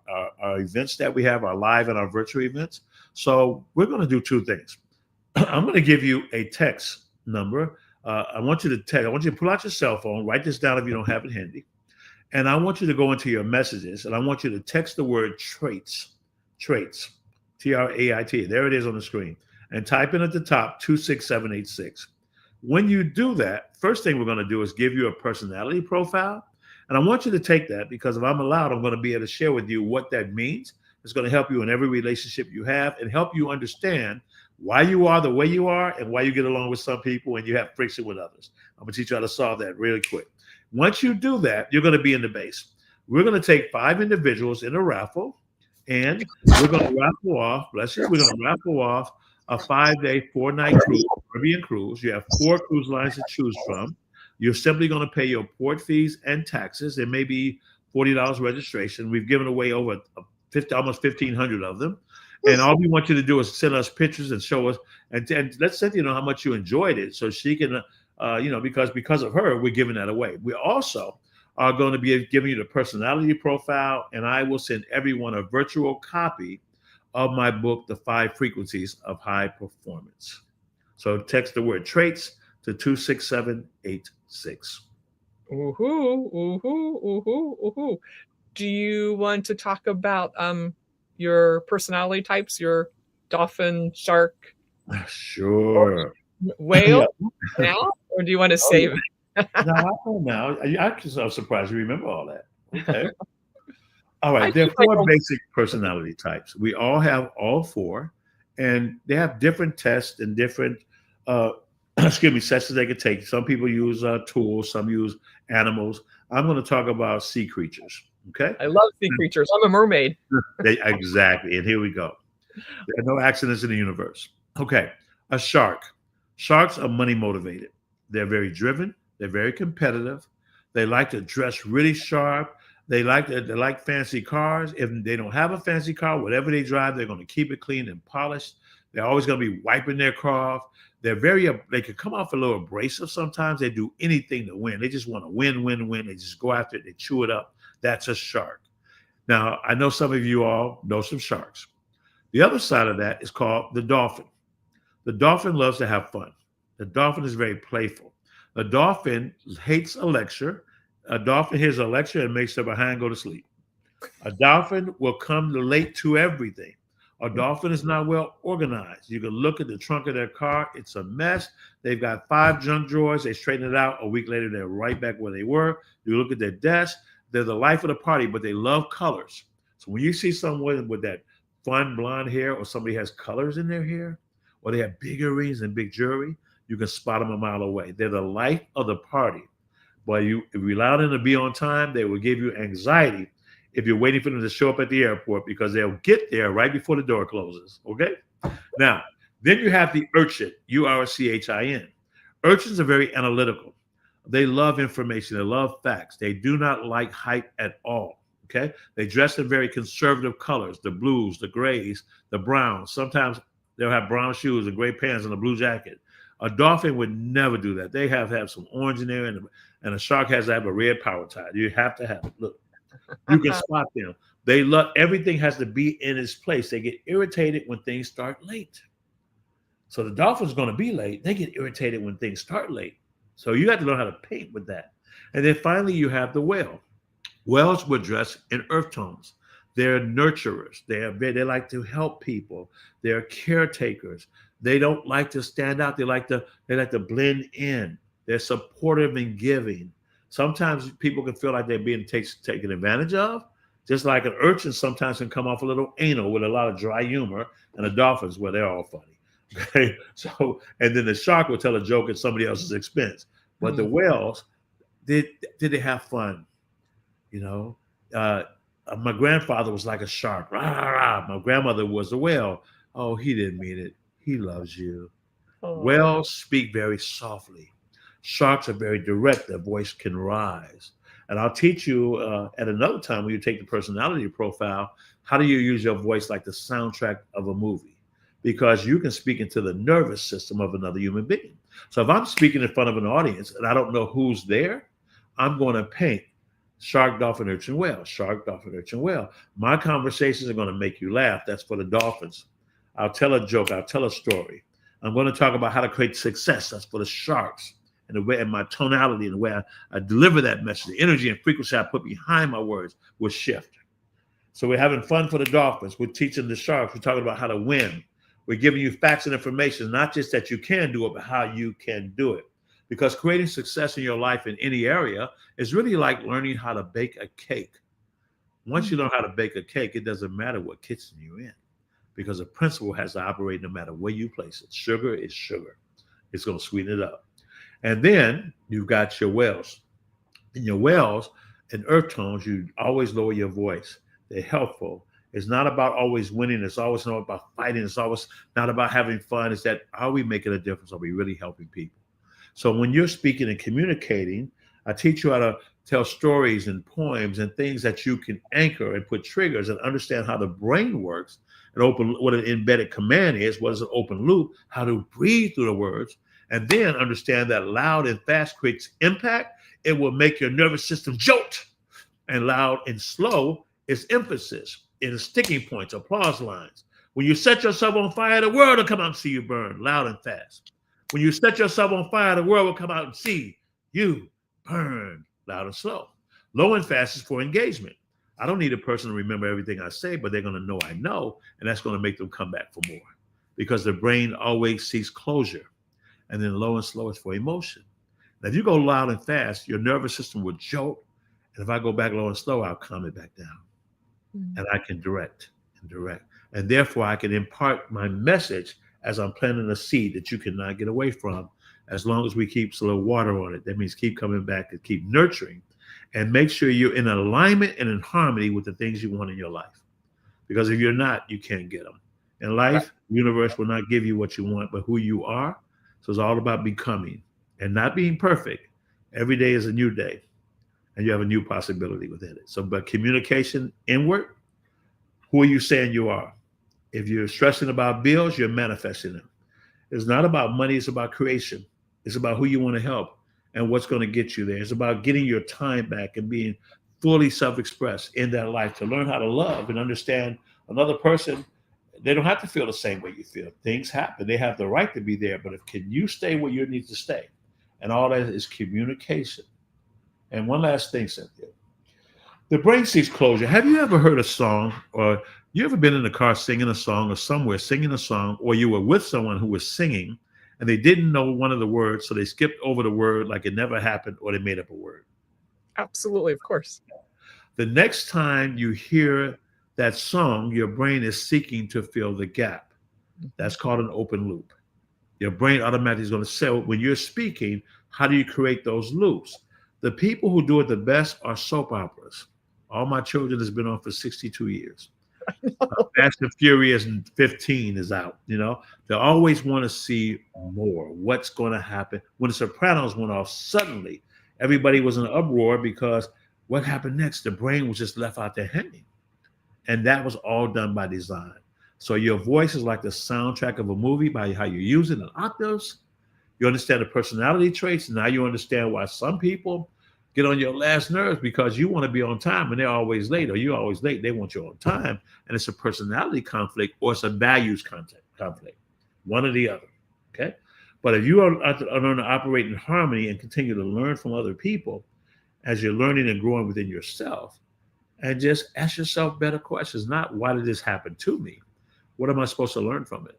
events that we have, our live and our virtual events. So we're going to do 2 things. I'm going to give you a text number. I want you to text. I want you to pull out your cell phone, write this down if you don't have it handy, and I want you to go into your messages, and I want you to text the word traits, TRAIT. There it is on the screen. And type in at the top 26786. When you do that, first thing we're going to do is give you a personality profile. And I want you to take that because if I'm allowed, I'm going to be able to share with you what that means. It's going to help you in every relationship you have and help you understand why you are the way you are and why you get along with some people and you have friction with others. I'm going to teach you how to solve that really quick. Once you do that, you're going to be in the base. We're going to take 5 individuals in a raffle, and we're going to raffle off, bless you, we're going to raffle off a 5-day, 4-night cruise, Caribbean cruise. You have 4 cruise lines to choose from. You're simply going to pay your port fees and taxes. There may be $40 registration. We've given away over 50, almost 1,500 of them. And all we want you to do is send us pictures and show us, and let Cynthia know how much you enjoyed it, so she can, because of her, we're giving that away. We also are going to be giving you the personality profile, and I will send everyone a virtual copy of my book, The 5 Frequencies of High Performance. So text the word traits to 26786. Ooh, ooh, ooh, ooh. Do you want to talk about your personality types, your dolphin, shark, Sure. whale Yeah. now, or do you want to Oh, yeah. save it? No, I know now. I'm surprised you remember all that. Okay. All I right. There are keep my 4 own. basic personality types. We all have all 4, and they have different tests and different, sessions they could take. Some people use tools, some use animals. I'm going to talk about sea creatures. Okay. I love sea creatures. I'm a mermaid. Exactly. And here we go. There are no accidents in the universe. Okay. A shark. Sharks are money motivated. They're very driven. They're very competitive. They like to dress really sharp. They like fancy cars. If they don't have a fancy car, whatever they drive, they're going to keep it clean and polished. They're always going to be wiping their car off. They can come off a little abrasive sometimes. They do anything to win. They just want to win, win, win. They just go after it. They chew it up. That's a shark. Now, I know some of you all know some sharks. The other side of that is called the dolphin. The dolphin loves to have fun. The dolphin is very playful. The dolphin hates a lecture. A dolphin hears a lecture and makes their behind go to sleep. A dolphin will come late to everything. A dolphin is not well organized. You can look at the trunk of their car. It's a mess. They've got 5 junk drawers. They straighten it out. A week later, they're right back where they were. You look at their desk. They're the life of the party, but they love colors. So when you see someone with that fun blonde hair, or somebody has colors in their hair, or they have big earrings and big jewelry, you can spot them a mile away. They're the life of the party. But if you allow them to be on time, they will give you anxiety if you're waiting for them to show up at the airport, because they'll get there right before the door closes. Okay? Now, then you have the urchin, URCHIN. Urchins are very analytical. They love information. They love facts. They do not like hype at all. Okay? They dress in very conservative colors, the blues, the grays, the browns. Sometimes they'll have brown shoes and gray pants and a blue jacket. A dolphin would never do that. They have to have some orange in there, and a shark has to have a red power tie. You have to have it. Look, you can spot them. They love, everything has to be in its place. They get irritated when things start late. So the dolphin's going to be late. They get irritated when things start late. So you have to learn how to paint with that. And then finally, you have the whale. Whales will dress in earth tones. They're nurturers. They like to help people. They're caretakers. They don't like to stand out. They like to blend in. They're supportive and giving. Sometimes people can feel like they're being taken advantage of, just like an urchin sometimes can come off a little anal with a lot of dry humor, and the dolphins, well, they're all funny. Okay, so, and then the shark will tell a joke at somebody else's expense. But the whales, did they have fun? You know, my grandfather was like a shark. Rah, rah, rah. My grandmother was a whale. Oh, he didn't mean it. He loves you. Oh. Whales speak very softly. Sharks are very direct. Their voice can rise. And I'll teach you at another time when you take the personality profile, how do you use your voice like the soundtrack of a movie? Because you can speak into the nervous system of another human being. So if I'm speaking in front of an audience and I don't know who's there, I'm going to paint shark, dolphin, urchin, whale, shark, dolphin, urchin, whale. My conversations are going to make you laugh. That's for the dolphins. I'll tell a joke. I'll tell a story. I'm going to talk about how to create success. That's for the sharks. And the way, and my tonality and the way I deliver that message, the energy and frequency I put behind my words will shift. So we're having fun for the dolphins. We're teaching the sharks. We're talking about how to win. We're giving you facts and information, not just that you can do it, but how you can do it. Because creating success in your life in any area is really like learning how to bake a cake. Once you learn how to bake a cake, it doesn't matter what kitchen you're in, because the principle has to operate no matter where you place it. Sugar is sugar. It's going to sweeten it up. And then you've got your whales. In your whales, in earth tones, you always lower your voice. They're helpful. It's not about always winning. It's always not about fighting. It's always not about having fun. It's that, are we making a difference? Are we really helping people? So when you're speaking and communicating, I teach you how to tell stories and poems and things that you can anchor and put triggers and understand how the brain works and open what an embedded command is, what is an open loop, how to breathe through the words, and then understand that loud and fast creates impact. It will make your nervous system jolt, and loud and slow is emphasis, it is sticking points, applause lines. When you set yourself on fire, the world will come out and see you burn, loud and fast. When you set yourself on fire, the world will come out and see you burn, loud and slow. Low and fast is for engagement. I don't need a person to remember everything I say, but they're going to know I know, and that's going to make them come back for more because the brain always seeks closure. And then low and slow is for emotion. Now, if you go loud and fast, your nervous system will jolt. And if I go back low and slow, I'll calm it back down. And I can direct and direct. And therefore, I can impart my message as I'm planting a seed that you cannot get away from as long as we keep a little water on it. That means keep coming back and keep nurturing and make sure you're in alignment and in harmony with the things you want in your life. Because if you're not, you can't get them. In life, the universe will not give you what you want, but who you are. So it's all about becoming and not being perfect. Every day is a new day. And you have a new possibility within it. So, but communication inward, who are you saying you are? If you're stressing about bills, you're manifesting them. It's not about money, it's about creation. It's about who you want to help and what's going to get you there. It's about getting your time back and being fully self-expressed in that life to learn how to love and understand another person. They don't have to feel the same way you feel. Things happen. They have the right to be there. But can you stay where you need to stay? And all that is communication. And one last thing, Cynthia. The brain seeks closure. Have you ever heard a song, or you ever been in the car singing a song, or somewhere singing a song, or you were with someone who was singing and they didn't know one of the words, so they skipped over the word like it never happened, or they made up a word? Absolutely, of course. The next time you hear that song, your brain is seeking to fill the gap. That's called an open loop. Your brain automatically is going to say, when you're speaking, how do you create those loops? The people who do it the best are soap operas. All My Children has been on for 62 years. Fast and Furious 15 is out. They always want to see more. What's going to happen? When The Sopranos went off, suddenly everybody was in an uproar because what happened next? The brain was just left out there hanging. And that was all done by design. So your voice is like the soundtrack of a movie by how you use it in octaves. You understand the personality traits. Now you understand why some people get on your last nerves because you want to be on time and they're always late, or you're always late. They want you on time. And it's a personality conflict or it's a values conflict, one or the other. Okay. But if you are learn to operate in harmony and continue to learn from other people as you're learning and growing within yourself, and just ask yourself better questions, not why did this happen to me? What am I supposed to learn from it?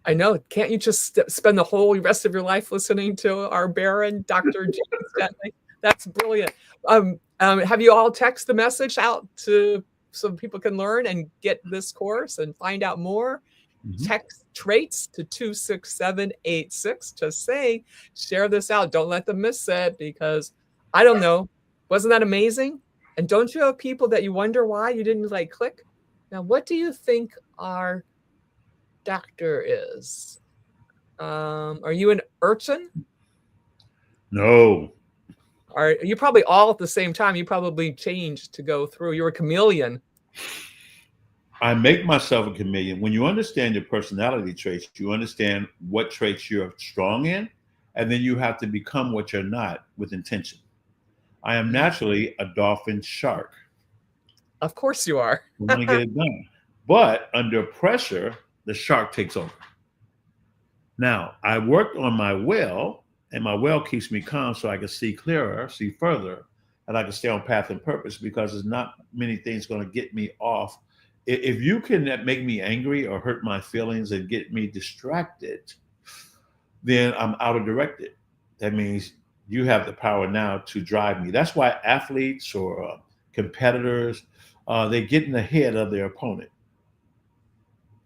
I know. Can't you just spend the whole rest of your life listening to our Baron, Dr. James Dentley? That's brilliant. Have you all text the message out so people can learn and get this course and find out more? Mm-hmm. Text traits to 26786 to say, share this out. Don't let them miss it because I don't know. Wasn't that amazing? And don't you have people that you wonder why you didn't click? Now, what do you think our doctor is? Are you an urchin? No. Are you probably all at the same time? You probably changed to go through. You're a chameleon. I make myself a chameleon. When you understand your personality traits, you understand what traits you're strong in, and then you have to become what you're not with intention. I am naturally a dolphin shark. Of course you are. I want to get it done. But under pressure, the shark takes over. Now, I worked on my whale, and my whale keeps me calm so I can see clearer, see further, and I can stay on path and purpose because there's not many things going to get me off. If you can make me angry or hurt my feelings and get me distracted, then I'm out of directed. That means you have the power now to drive me. That's why athletes or competitors, they get in the head of their opponent.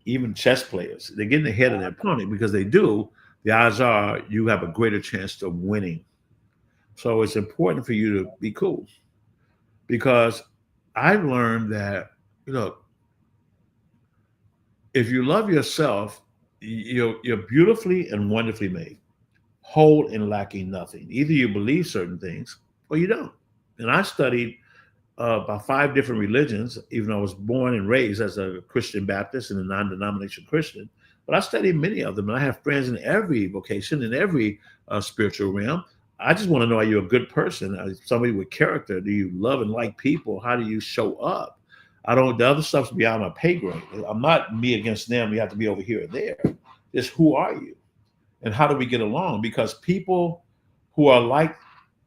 Even chess players, they get in the head of their opponent because they do. The odds are you have a greater chance of winning. So it's important for you to be cool because I've learned that, if you love yourself, you're beautifully and wonderfully made. whole and lacking nothing. Either you believe certain things or you don't. And I studied about 5 different religions, even though I was born and raised as a Christian Baptist and a non-denominational Christian. But I studied many of them, and I have friends in every vocation, in every spiritual realm. I just want to know, are you a good person? Are you somebody with character? Do you love and like people? How do you show up? I don't, the other stuff's beyond my pay grade. I'm not me against them. You have to be over here or there. Just who are you? And how do we get along? Because people who are like,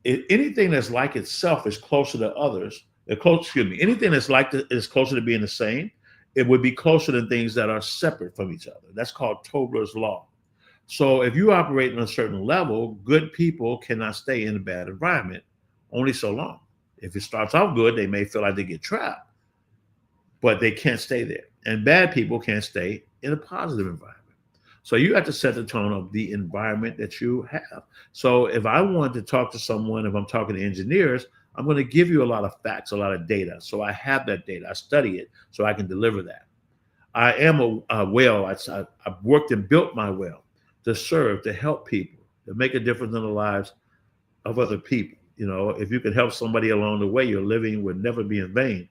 anything that's like itself is closer to others. Anything that's like is closer to being the same. It would be closer than things that are separate from each other. That's called Tobler's law. So if you operate on a certain level, good people cannot stay in a bad environment only so long. If it starts out good, they may feel like they get trapped, but they can't stay there. And bad people can't stay in a positive environment. So you have to set the tone of the environment that you have. So if I want to talk to someone, if I'm talking to engineers, I'm going to give you a lot of facts, a lot of data. So I have that data. I study it so I can deliver that. I am a well. I've worked and built my well to serve, to help people, to make a difference in the lives of other people. You know, if you can help somebody along the way, your living would never be in vain.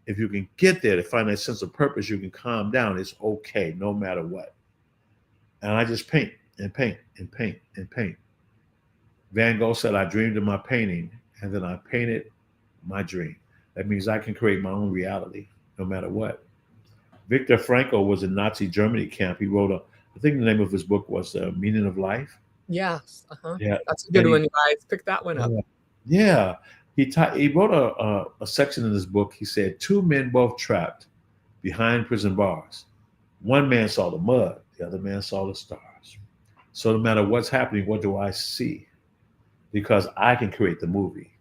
If you can get there to find that sense of purpose, you can calm down. It's okay, no matter what. And I just paint and paint and paint and paint. Van Gogh said, I dreamed of my painting and then I painted my dream. That means I can create my own reality, no matter what. Viktor Frankl was in Nazi Germany camp. He wrote I think the name of his book was Meaning of Life. Yes. Yeah. That's a good one, you guys. Pick that one up. Yeah. He wrote a section in his book. He said, 2 men both trapped behind prison bars. One man saw the mud. The other man saw the stars. So no matter what's happening, what do I see? Because I can create the movie.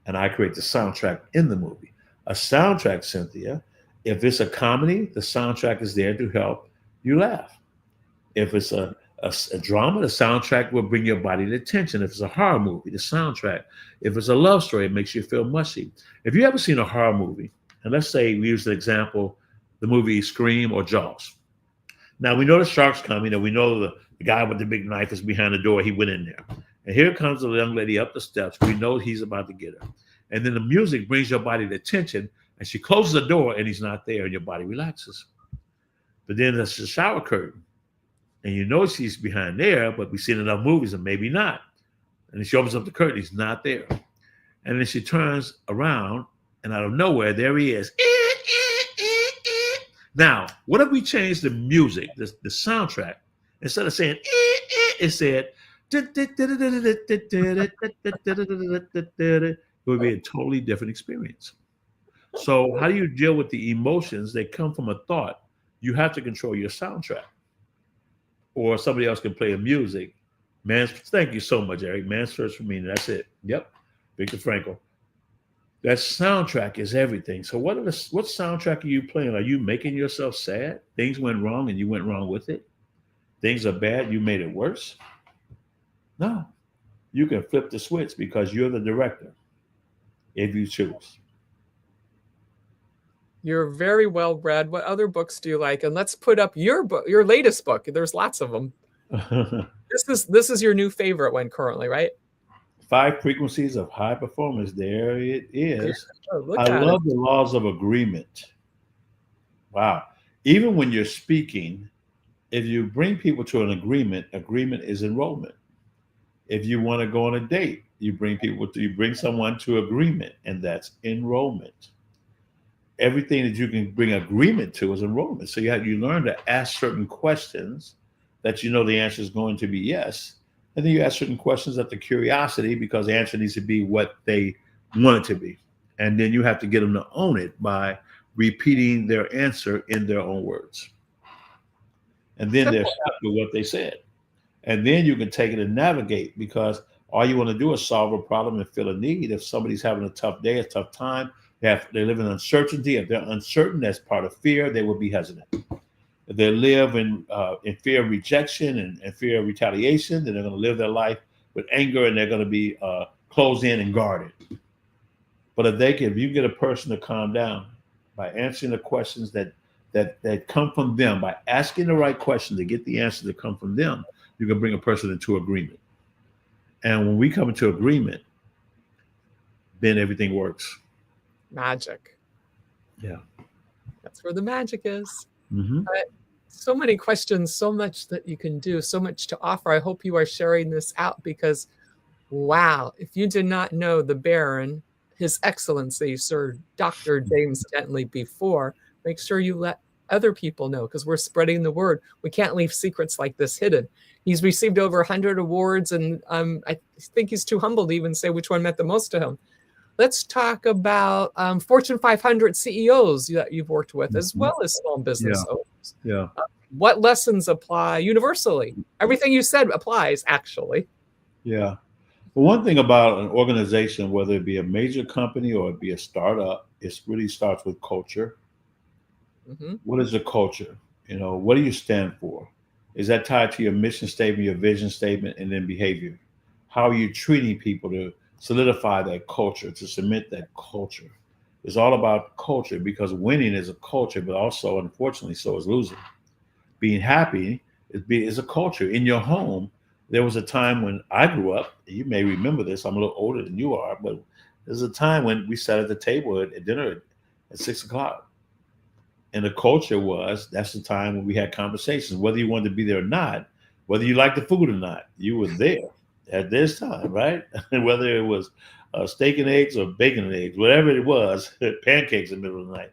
And I create the soundtrack in the movie. A soundtrack, Cynthia, if it's a comedy, the soundtrack is there to help you laugh. If it's a drama, the soundtrack will bring your body to tension. If it's a horror movie, the soundtrack. If it's a love story, it makes you feel mushy. If you ever seen a horror movie, and let's say we use the example, the movie Scream or Jaws. Now we know the shark's coming, and we know the guy with the big knife is behind the door. He went in there. And here comes the young lady up the steps. We know he's about to get her. And then the music brings your body to tension, and she closes the door, and he's not there, and your body relaxes. But then there's the shower curtain. And you know she's behind there, but we've seen enough movies and maybe not. And then she opens up the curtain, he's not there. And then she turns around, and out of nowhere, there he is. Now, what if we change the music, the soundtrack, instead of saying, it said, it would be a totally different experience. So how do you deal with the emotions that come from a thought? You have to control your soundtrack. Or somebody else can play a music. Thank you so much, Eric. Man's Search for Meaning. That's it. Yep. Viktor Frankl. That soundtrack is everything. So what soundtrack are you playing? Are you making yourself sad? Things went wrong and you went wrong with it? Things are bad, you made it worse? No. You can flip the switch because you're the director if you choose. You're very well read. What other books do you like? And let's put up your book, your latest book. There's lots of them. This is your new favorite one currently, right? 5 Frequencies of High Performance. There it is. Oh, I love the laws of agreement. Wow. Even when you're speaking, if you bring people to an agreement is enrollment. If you want to go on a date, you bring someone to agreement, and that's enrollment. Everything that you can bring agreement to is enrollment. So you learn to ask certain questions that you know the answer is going to be yes. And then you ask certain questions at the curiosity because the answer needs to be what they want it to be. And then you have to get them to own it by repeating their answer in their own words. And then they're stuck with what they said. And then you can take it and navigate because all you want to do is solve a problem and fill a need. If somebody's having a tough day, a tough time, they live in uncertainty. If they're uncertain, that's part of fear. They will be hesitant. If they live in fear of rejection and fear of retaliation, then they're going to live their life with anger and they're going to be closed in and guarded. But if you get a person to calm down by answering the questions that come from them, by asking the right questions to get the answers that come from them, you can bring a person into agreement. And when we come into agreement, then everything works. Magic. Yeah. That's where the magic is. Hmm. So many questions, so much that you can do, so much to offer. I hope you are sharing this out because, wow, if you did not know the Baron, His Excellency, Sir Dr. James Dentley before, make sure you let other people know because we're spreading the word. We can't leave secrets like this hidden. He's received over 100 awards, and I think he's too humble to even say which one meant the most to him. Let's talk about Fortune 500 CEOs that you've worked with, as Hmm. well as small Yeah. business owners. Yeah. What lessons apply universally? Everything you said applies, actually. Yeah. Well, one thing about an organization, whether it be a major company or it be a startup, it really starts with culture. Hmm. What is the culture? What do you stand for? Is that tied to your mission statement, your vision statement, and then behavior? How are you treating people to solidify that culture, to cement that culture? It's all about culture because winning is a culture, but also, unfortunately, so is losing. Being happy is a culture. In your home, there was a time when I grew up, you may remember this, I'm a little older than you are, but there's a time when we sat at the table at dinner at 6 o'clock. And the culture was that's the time when we had conversations, whether you wanted to be there or not, whether you liked the food or not, you were there at this time, right? And whether it was steak and eggs or bacon and eggs, whatever it was, pancakes in the middle of the night.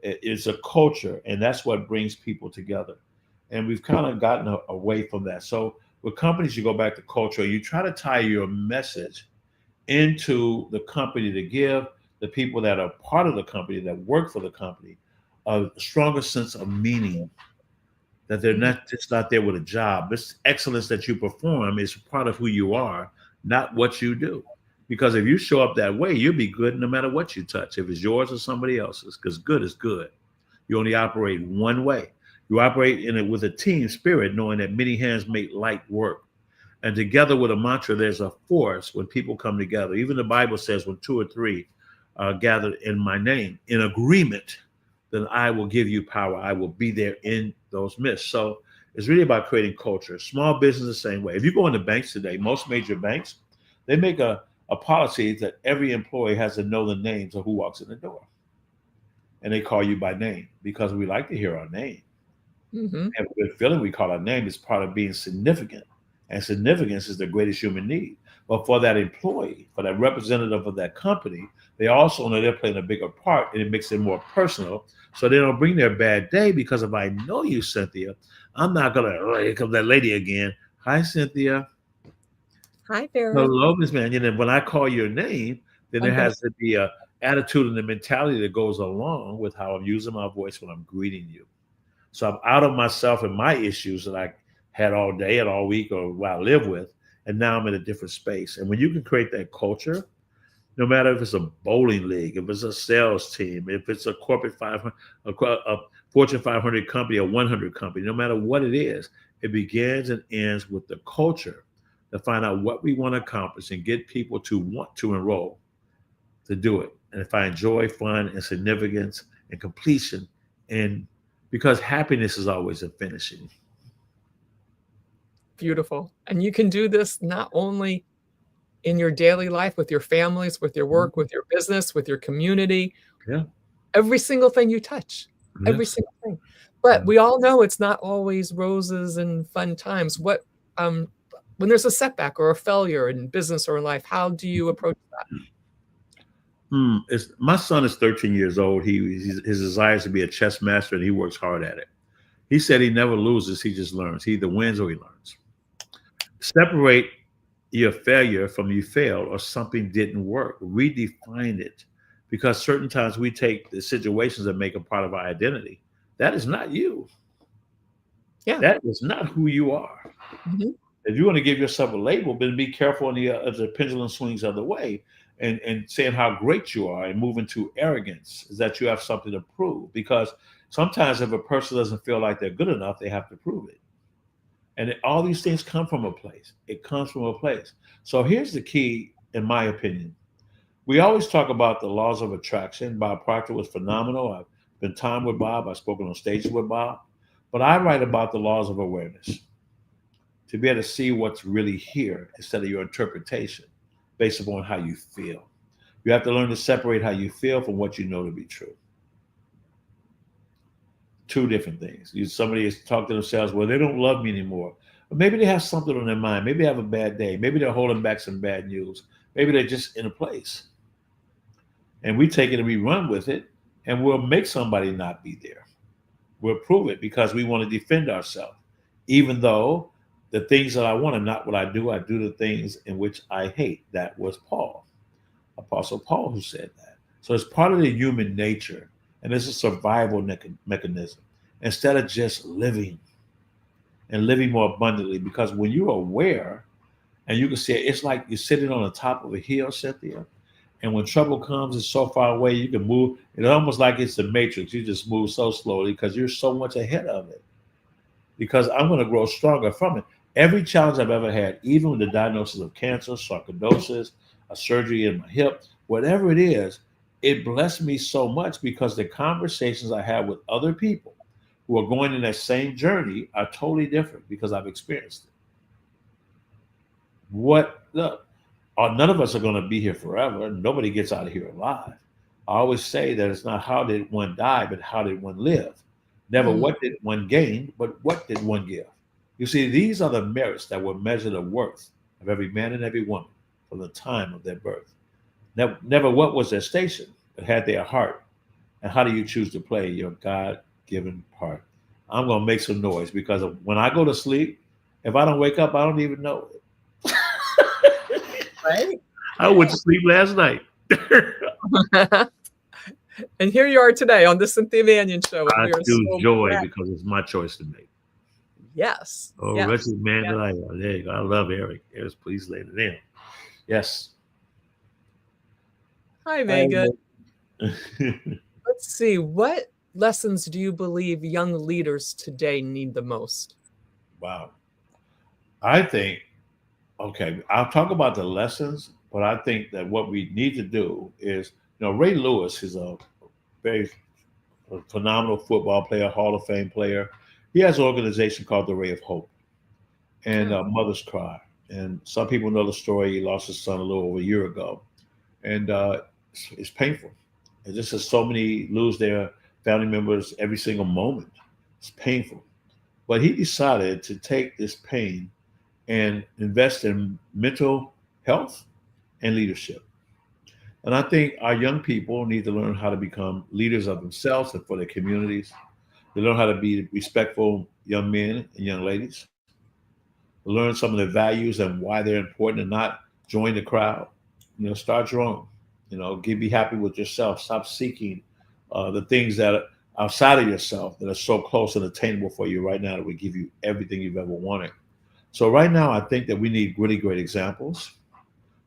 It's a culture, and that's what brings people together. And we've kind of gotten away from that. So with companies, you go back to culture. You try to tie your message into the company to give the people that are part of the company that work for the company a stronger sense of meaning, that they're not just not there with a job. This excellence that you perform is part of who you are, not what you do. Because if you show up that way, you'll be good no matter what you touch, if it's yours or somebody else's, because good is good. You only operate one way. You operate in it with a team spirit, knowing that many hands make light work. And together with a mantra, there's a force when people come together. Even the Bible says when two or three are gathered in my name, in agreement, then I will give you power. I will be there in those midst. So it's really about creating culture. Small business the same way. If you go into banks today, most major banks, they make a policy that every employee has to know the names of who walks in the door. And they call you by name because we like to hear our name. Hmm. Have a good feeling we call our name is part of being significant. And significance is the greatest human need. But for that employee, for that representative of that company, they also know they're playing a bigger part and it makes it more personal. So they don't bring their bad day because if I know you, Cynthia, I'm not going to, oh, here comes that lady again. Hi, Cynthia. Hi, Baron. Hello, Miss Manion. And when I call your name, then there I'm gonna. has to be a attitude and a mentality that goes along with how I'm using my voice when I'm greeting you. So I'm out of myself and my issues that I had all day and all week or what I live with. And now I'm in a different space. And when you can create that culture, no matter if it's a bowling league, if it's a sales team, if it's a corporate 500, a Fortune 500 company, a 100 company, no matter what it is, it begins and ends with the culture to find out what we want to accomplish and get people to want to enroll to do it and find joy, fun, and significance and completion. And because happiness is always a finishing. Beautiful. And you can do this not only in your daily life with your families, with your work, Mhm. with your business, with your community, Yeah. every single thing you touch, every Yes. single thing. But Yeah. we all know it's not always roses and fun times. Um, when there's a setback or a failure in business or in life, how do you approach that? My son is 13 years old. His desire is to be a chess master, and he works hard at it. He said he never loses; he just learns. He either wins or he learns. Separate your failure from you failed or something didn't work. Redefine it, because certain times we take the situations that make a part of our identity. That is not you. Yeah. That is not who you are. Mhm. If you want to give yourself a label, then be careful as the pendulum swings the other way and saying how great you are and moving to arrogance is that you have something to prove. Because sometimes if a person doesn't feel like they're good enough, they have to prove it. And all these things come from a place. It comes from a place. So here's the key, in my opinion. We always talk about the laws of attraction. Bob Proctor was phenomenal. I've been time with Bob. I've spoken on stages with Bob. But I write about the laws of awareness. to be able to see what's really here instead of your interpretation based upon how you feel. You have to learn to separate how you feel from what you know to be true. Two different things. Somebody is talking to themselves, well, they don't love me anymore. But maybe they have something on their mind. Maybe they have a bad day. Maybe they're holding back some bad news. Maybe they're just in a place. And we take it and we run with it, and we'll make somebody not be there. We'll prove it because we want to defend ourselves. Even though the things that I want are not what I do the things in which I hate. That was Paul, Apostle Paul, who said that. So it's part of the human nature, and it's a survival mechanism. Instead of just living and living more abundantly, because when you're aware, and you can see it, it's like you're sitting on the top of a hill, Cynthia, and when trouble comes, it's so far away, you can move. It's almost like it's the Matrix. You just move so slowly because you're so much ahead of it. Because I'm going to grow stronger from it. Every challenge I've ever had, even with the diagnosis of cancer, sarcoidosis, a surgery in my hip, whatever it is, it blessed me so much because the conversations I have with other people who are going in that same journey are totally different because I've experienced it. None of us are going to be here forever. Nobody gets out of here alive. I always say that it's not how did one die, but how did one live. Never what did one gain, but what did one give. You see, these are the merits that will measure the worth of every man and every woman from the time of their birth. Never what was their station, but had their heart. And how do you choose to play your God-given part? I'm going to make some noise because when I go to sleep, if I don't wake up, I don't even know it. Right? I went to sleep last night. And here you are today on the Cynthia Manion Show. I We are choose so joy glad. because it's my choice to make. Yes. Oh, yes. wretched man that I am. There you go. I love Eric. Eric, please lay it in. Yes. Hi, Megan. Let's see. What lessons do you believe young leaders today need the most? Wow. I think, okay, I'll talk about the lessons, but I think that what we need to do is, Ray Lewis is a very phenomenal football player, Hall of Fame player. He has an organization called the Ray of Hope and Mother's Cry. And some people know the story. He lost his son a little over a year ago. And it's painful. And just as so many lose their family members every single moment, it's painful. But he decided to take this pain and invest in mental health and leadership. And I think our young people need to learn how to become leaders of themselves and for their communities. They learn how to be respectful young men and young ladies. Learn some of the values and why they're important and not join the crowd. Start your own. Be happy with yourself. Stop seeking the things that are outside of yourself that are so close and attainable for you right now that will give you everything you've ever wanted. So right now, I think that we need really great examples.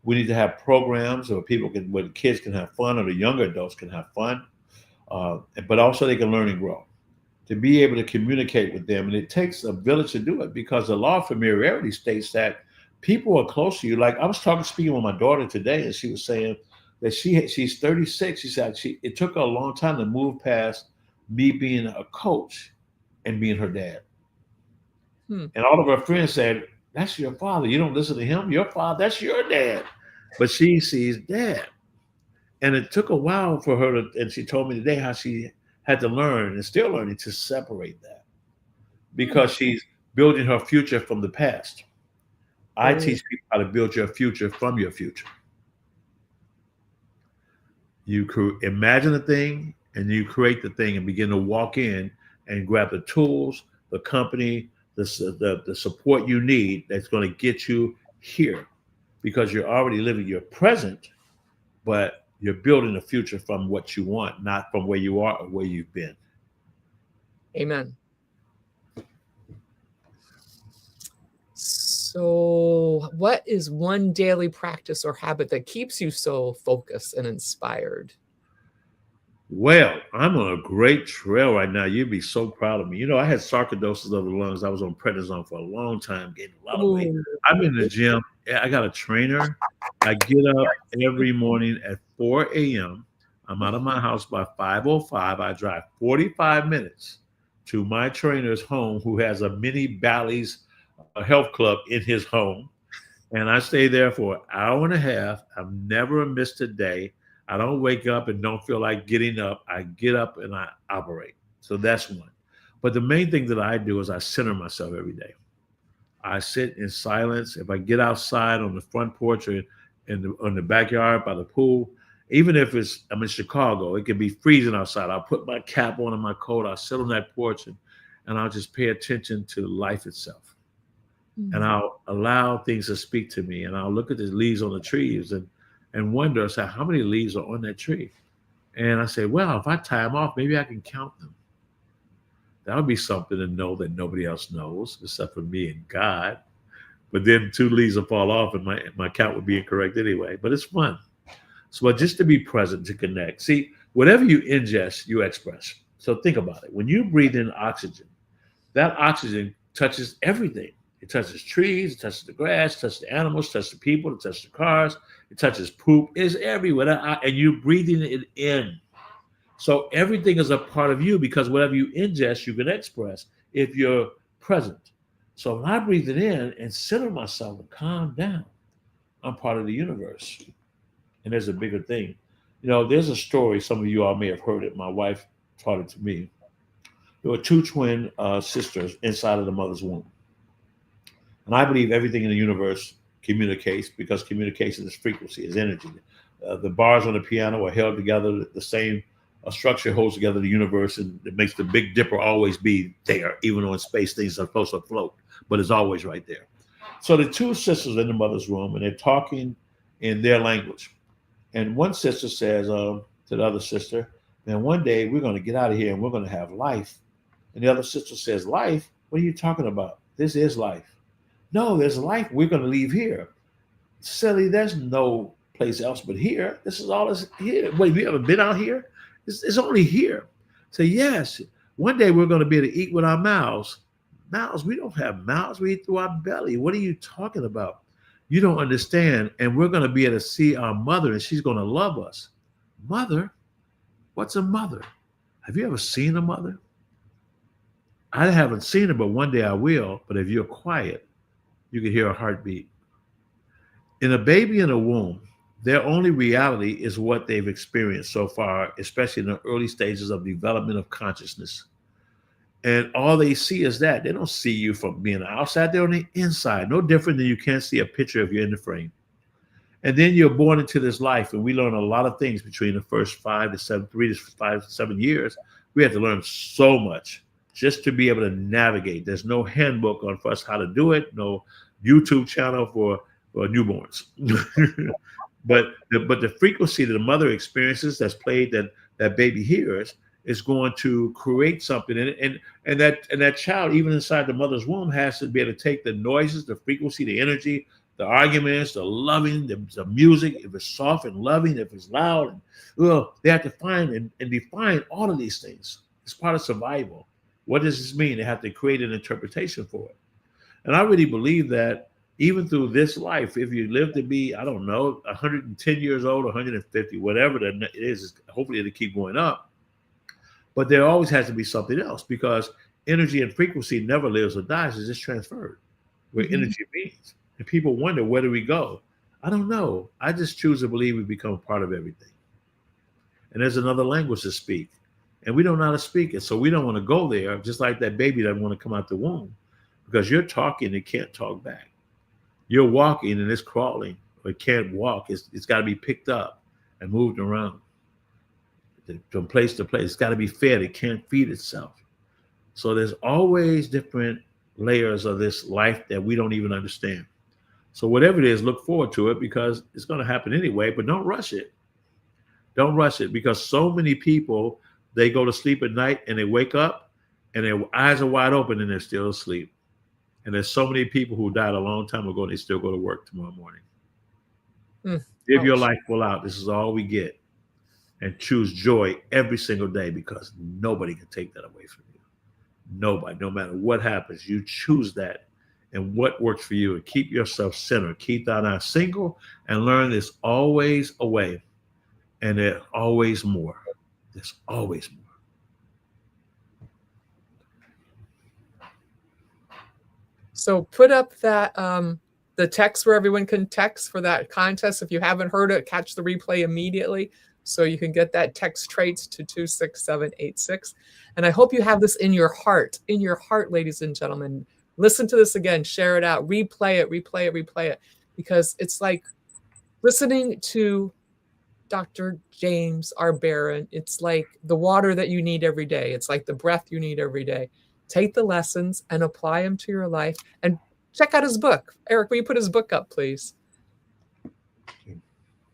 We need to have programs where where the kids can have fun or the younger adults can have fun, but also they can learn and grow. To be able to communicate with them. And it takes a village to do it because the law of familiarity states that people are close to you. Like I was speaking with my daughter today, and she was saying that she's 36. She said it took her a long time to move past me being a coach and being her dad. And all of her friends said, that's your father. You don't listen to him. Your father, that's your dad. But she sees dad. And it took a while for her and she told me today how she had to learn and still learning to separate that because she's building her future from the past. I teach people how to build your future from your future. You imagine a thing and you create the thing and begin to walk in and grab the tools, the company, the support you need that's going to get you here because you're already living your present, but you're building a future from what you want, not from where you are or where you've been. Amen. So, what is one daily practice or habit that keeps you so focused and inspired? Well, I'm on a great trail right now. You'd be so proud of me. I had sarcoidosis of the lungs. I was on prednisone for a long time, getting a lot of weight. I'm in the gym. I got a trainer. I get up every morning at 4 a.m. I'm out of my house by 5:05. I drive 45 minutes to my trainer's home, who has a mini Bally's a health club in his home. And I stay there for an hour and a half. I've never missed a day. I don't wake up and don't feel like getting up. I get up and I operate. So that's one. But the main thing that I do is I center myself every day. I sit in silence. If I get outside on the front porch or on the backyard by the pool, even if I'm in Chicago, it could be freezing outside. I'll put my cap on and my coat. I'll sit on that porch and I'll just pay attention to life itself. And Mm. I'll allow things to speak to me. And I'll look at the leaves on the trees and wonder, say, how many leaves are on that tree? And I say, well, if I tie them off, maybe I can count them. That would be something to know that nobody else knows except for me and God. But then two leaves will fall off and my count would be incorrect anyway. But it's fun. So just to be present, to connect. See, whatever you ingest, you express. So think about it. When you breathe in oxygen, that oxygen touches everything. It touches trees, it touches the grass, it touches the animals, it touches the people, it touches the cars, it touches poop. It's everywhere. And you're breathing it in. So everything is a part of you because whatever you ingest, you can express if you're present. So when I breathe it in and center myself and calm down, I'm part of the universe. And there's a bigger thing. There's a story, some of you all may have heard it. My wife taught it to me. There were two twin sisters inside of the mother's womb. And I believe everything in the universe communicates because communication is frequency, is energy. The bars on the piano are held together. The same structure holds together the universe, and it makes the Big Dipper always be there, even though in space things are supposed to float, but it's always right there. So the two sisters in the mother's room, and they're talking in their language. And one sister says to the other sister, man, one day we're going to get out of here and we're going to have life. And the other sister says, life? What are you talking about? This is life. No, there's life. We're going to leave here. Silly, there's no place else but here. This is all is here. Wait, have you ever been out here? It's only here. Say, yes, one day we're going to be able to eat with our mouths. Mouths? We don't have mouths. We eat through our belly. What are you talking about? You don't understand. And we're going to be able to see our mother and she's going to love us. Mother? What's a mother? Have you ever seen a mother? I haven't seen her, but one day I will. But if you're quiet, you can hear a heartbeat. In a baby in a womb, their only reality is what they've experienced so far, especially in the early stages of development of consciousness. And all they see is that. They don't see you from being outside. They're on the inside. No different than you can't see a picture of you in the frame. And then you're born into this life, and we learn a lot of things between the first 3 to 7 years. We have to learn so much just to be able to navigate. There's no handbook on for us how to do it, no YouTube channel for newborns. but the frequency that the mother experiences that's played that baby hears is going to create something in it. And that child, even inside the mother's womb, has to be able to take the noises, the frequency, the energy, the arguments, the loving, the music, if it's soft and loving, if it's loud. And, well, they have to find and define all of these things. It's part of survival. What does this mean? They have to create an interpretation for it. And I really believe that even through this life, if you live to be, I don't know, 110 years old, 150, whatever it is, hopefully it'll keep going up. But there always has to be something else because energy and frequency never lives or dies. It's just transferred where energy means. And people wonder, where do we go? I don't know. I just choose to believe we become a part of everything. And there's another language to speak. And we don't know how to speak it. So we don't want to go there, just like that baby doesn't want to come out the womb. Because you're talking, it can't talk back. You're walking and it's crawling, or it can't walk. It's got to be picked up and moved around from place to place. It's got to be fed. It can't feed itself. So there's always different layers of this life that we don't even understand. So whatever it is, look forward to it because it's going to happen anyway, but don't rush it. Don't rush it because so many people, they go to sleep at night and they wake up and their eyes are wide open and they're still asleep. And there's so many people who died a long time ago and they still go to work tomorrow morning. Live your life full out. This is all we get. And choose joy every single day because nobody can take that away from you. Nobody, no matter what happens, you choose that and what works for you and keep yourself centered. Keep thou not single and learn there's always a way and there's always more. There's always more. So put up that the text where everyone can text for that contest. If you haven't heard it, catch the replay immediately so you can get that text traits to 26786. And I hope you have this in your heart, ladies and gentlemen. Listen to this again, share it out, replay it, replay it, because it's like listening to Dr. James R. Barron. It's like the water that you need every day. It's like the breath you need every day. Take the lessons and apply them to your life, and check out his book. Eric, will you put his book up, please?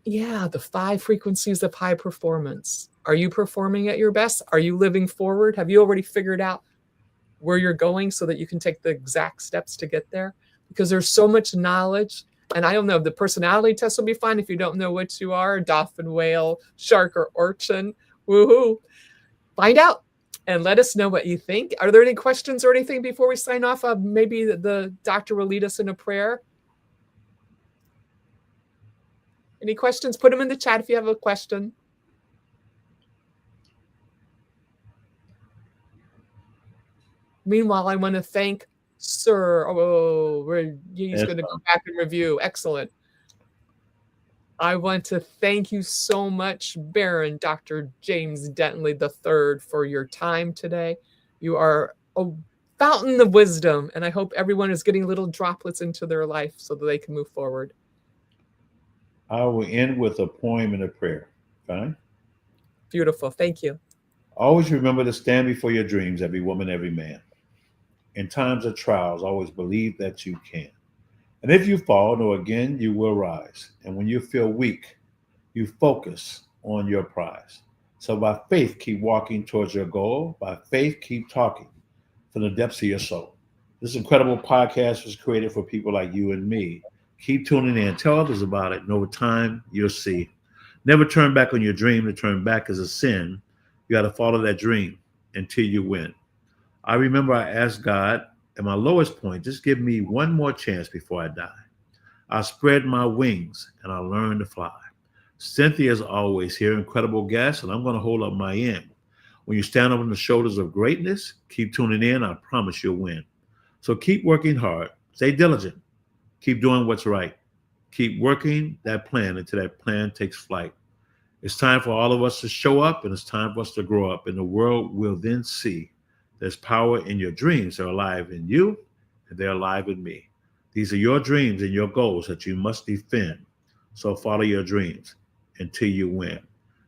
Yeah, the 5 frequencies of high performance. Are you performing at your best? Are you living forward? Have you already figured out where you're going so that you can take the exact steps to get there? Because there's so much knowledge. And I don't know, the personality test will be fine if you don't know what you are, dolphin, whale, shark, or urchin. Woohoo. Find out and let us know what you think. Are there any questions or anything before we sign off? Maybe the doctor will lead us in a prayer. Any questions? Put them in the chat if you have a question. Meanwhile, I want to thank Sir. He's going to go back and review. Excellent. I want to thank you so much, Baron Dr. James Dentley III, for your time today. You are a fountain of wisdom, and I hope everyone is getting little droplets into their life so that they can move forward. I will end with a poem and a prayer. Fine? Beautiful. Thank you. Always remember to stand before your dreams, every woman, every man. In times of trials, always believe that you can. And if you fall, know again you will rise. And when you feel weak, you focus on your prize. So by faith, keep walking towards your goal. By faith, keep talking from the depths of your soul. This incredible podcast was created for people like you and me. Keep tuning in. Tell others about it. And over time, you'll see. Never turn back on your dream. To turn back is a sin. You got to follow that dream until you win. I remember I asked God at my lowest point, just give me one more chance before I die. I spread my wings and I learned to fly. Cynthia's always here, incredible guest, and I'm going to hold up my end. When you stand up on the shoulders of greatness, keep tuning in. I promise you'll win. So keep working hard. Stay diligent. Keep doing what's right. Keep working that plan until that plan takes flight. It's time for all of us to show up, and it's time for us to grow up, and the world will then see there's power in your dreams. They're alive in you, and they're alive in me. These are your dreams and your goals that you must defend. So follow your dreams until you win.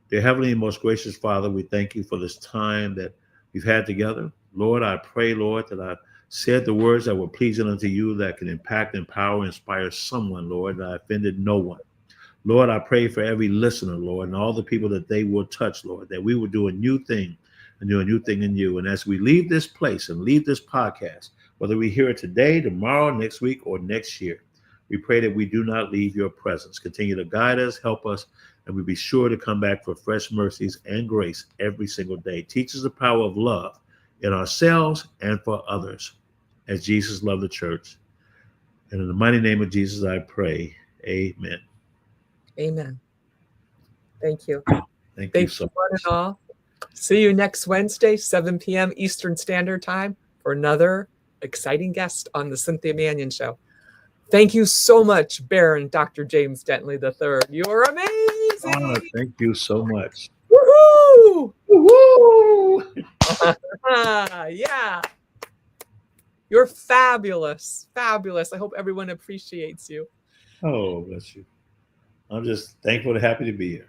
Dear Heavenly and most gracious Father, we thank you for this time that we've had together. Lord, I pray, Lord, that I've said the words that were pleasing unto you, that can impact, empower, inspire someone, Lord, that I offended no one. Lord, I pray for every listener, Lord, and all the people that they will touch, Lord, that we will do a new thing and do a new thing in you. And as we leave this place and leave this podcast, whether we hear it today, tomorrow, next week, or next year, we pray that we do not leave your presence. Continue to guide us, help us, and we be sure to come back for fresh mercies and grace every single day. Teach us the power of love in ourselves and for others, as Jesus loved the church. And in the mighty name of Jesus, I pray. Amen. Amen. Thank you. Thank you so much. And all. See you next Wednesday, 7 p.m. Eastern Standard Time, for another exciting guest on the Cynthia Manion Show. Thank you so much, Baron Dr. James Dentley III. You're amazing. Oh, thank you so much. Woohoo! Woohoo! Yeah. You're fabulous. Fabulous. I hope everyone appreciates you. Oh, bless you. I'm just thankful and happy to be here.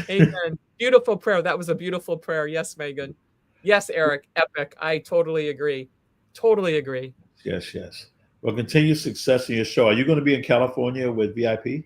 Amen. Beautiful prayer. That was a beautiful prayer. Yes, Megan. Yes, Eric. Epic. I totally agree. Totally agree. Yes, yes. Well, continued success in your show. Are you going to be in California with VIP?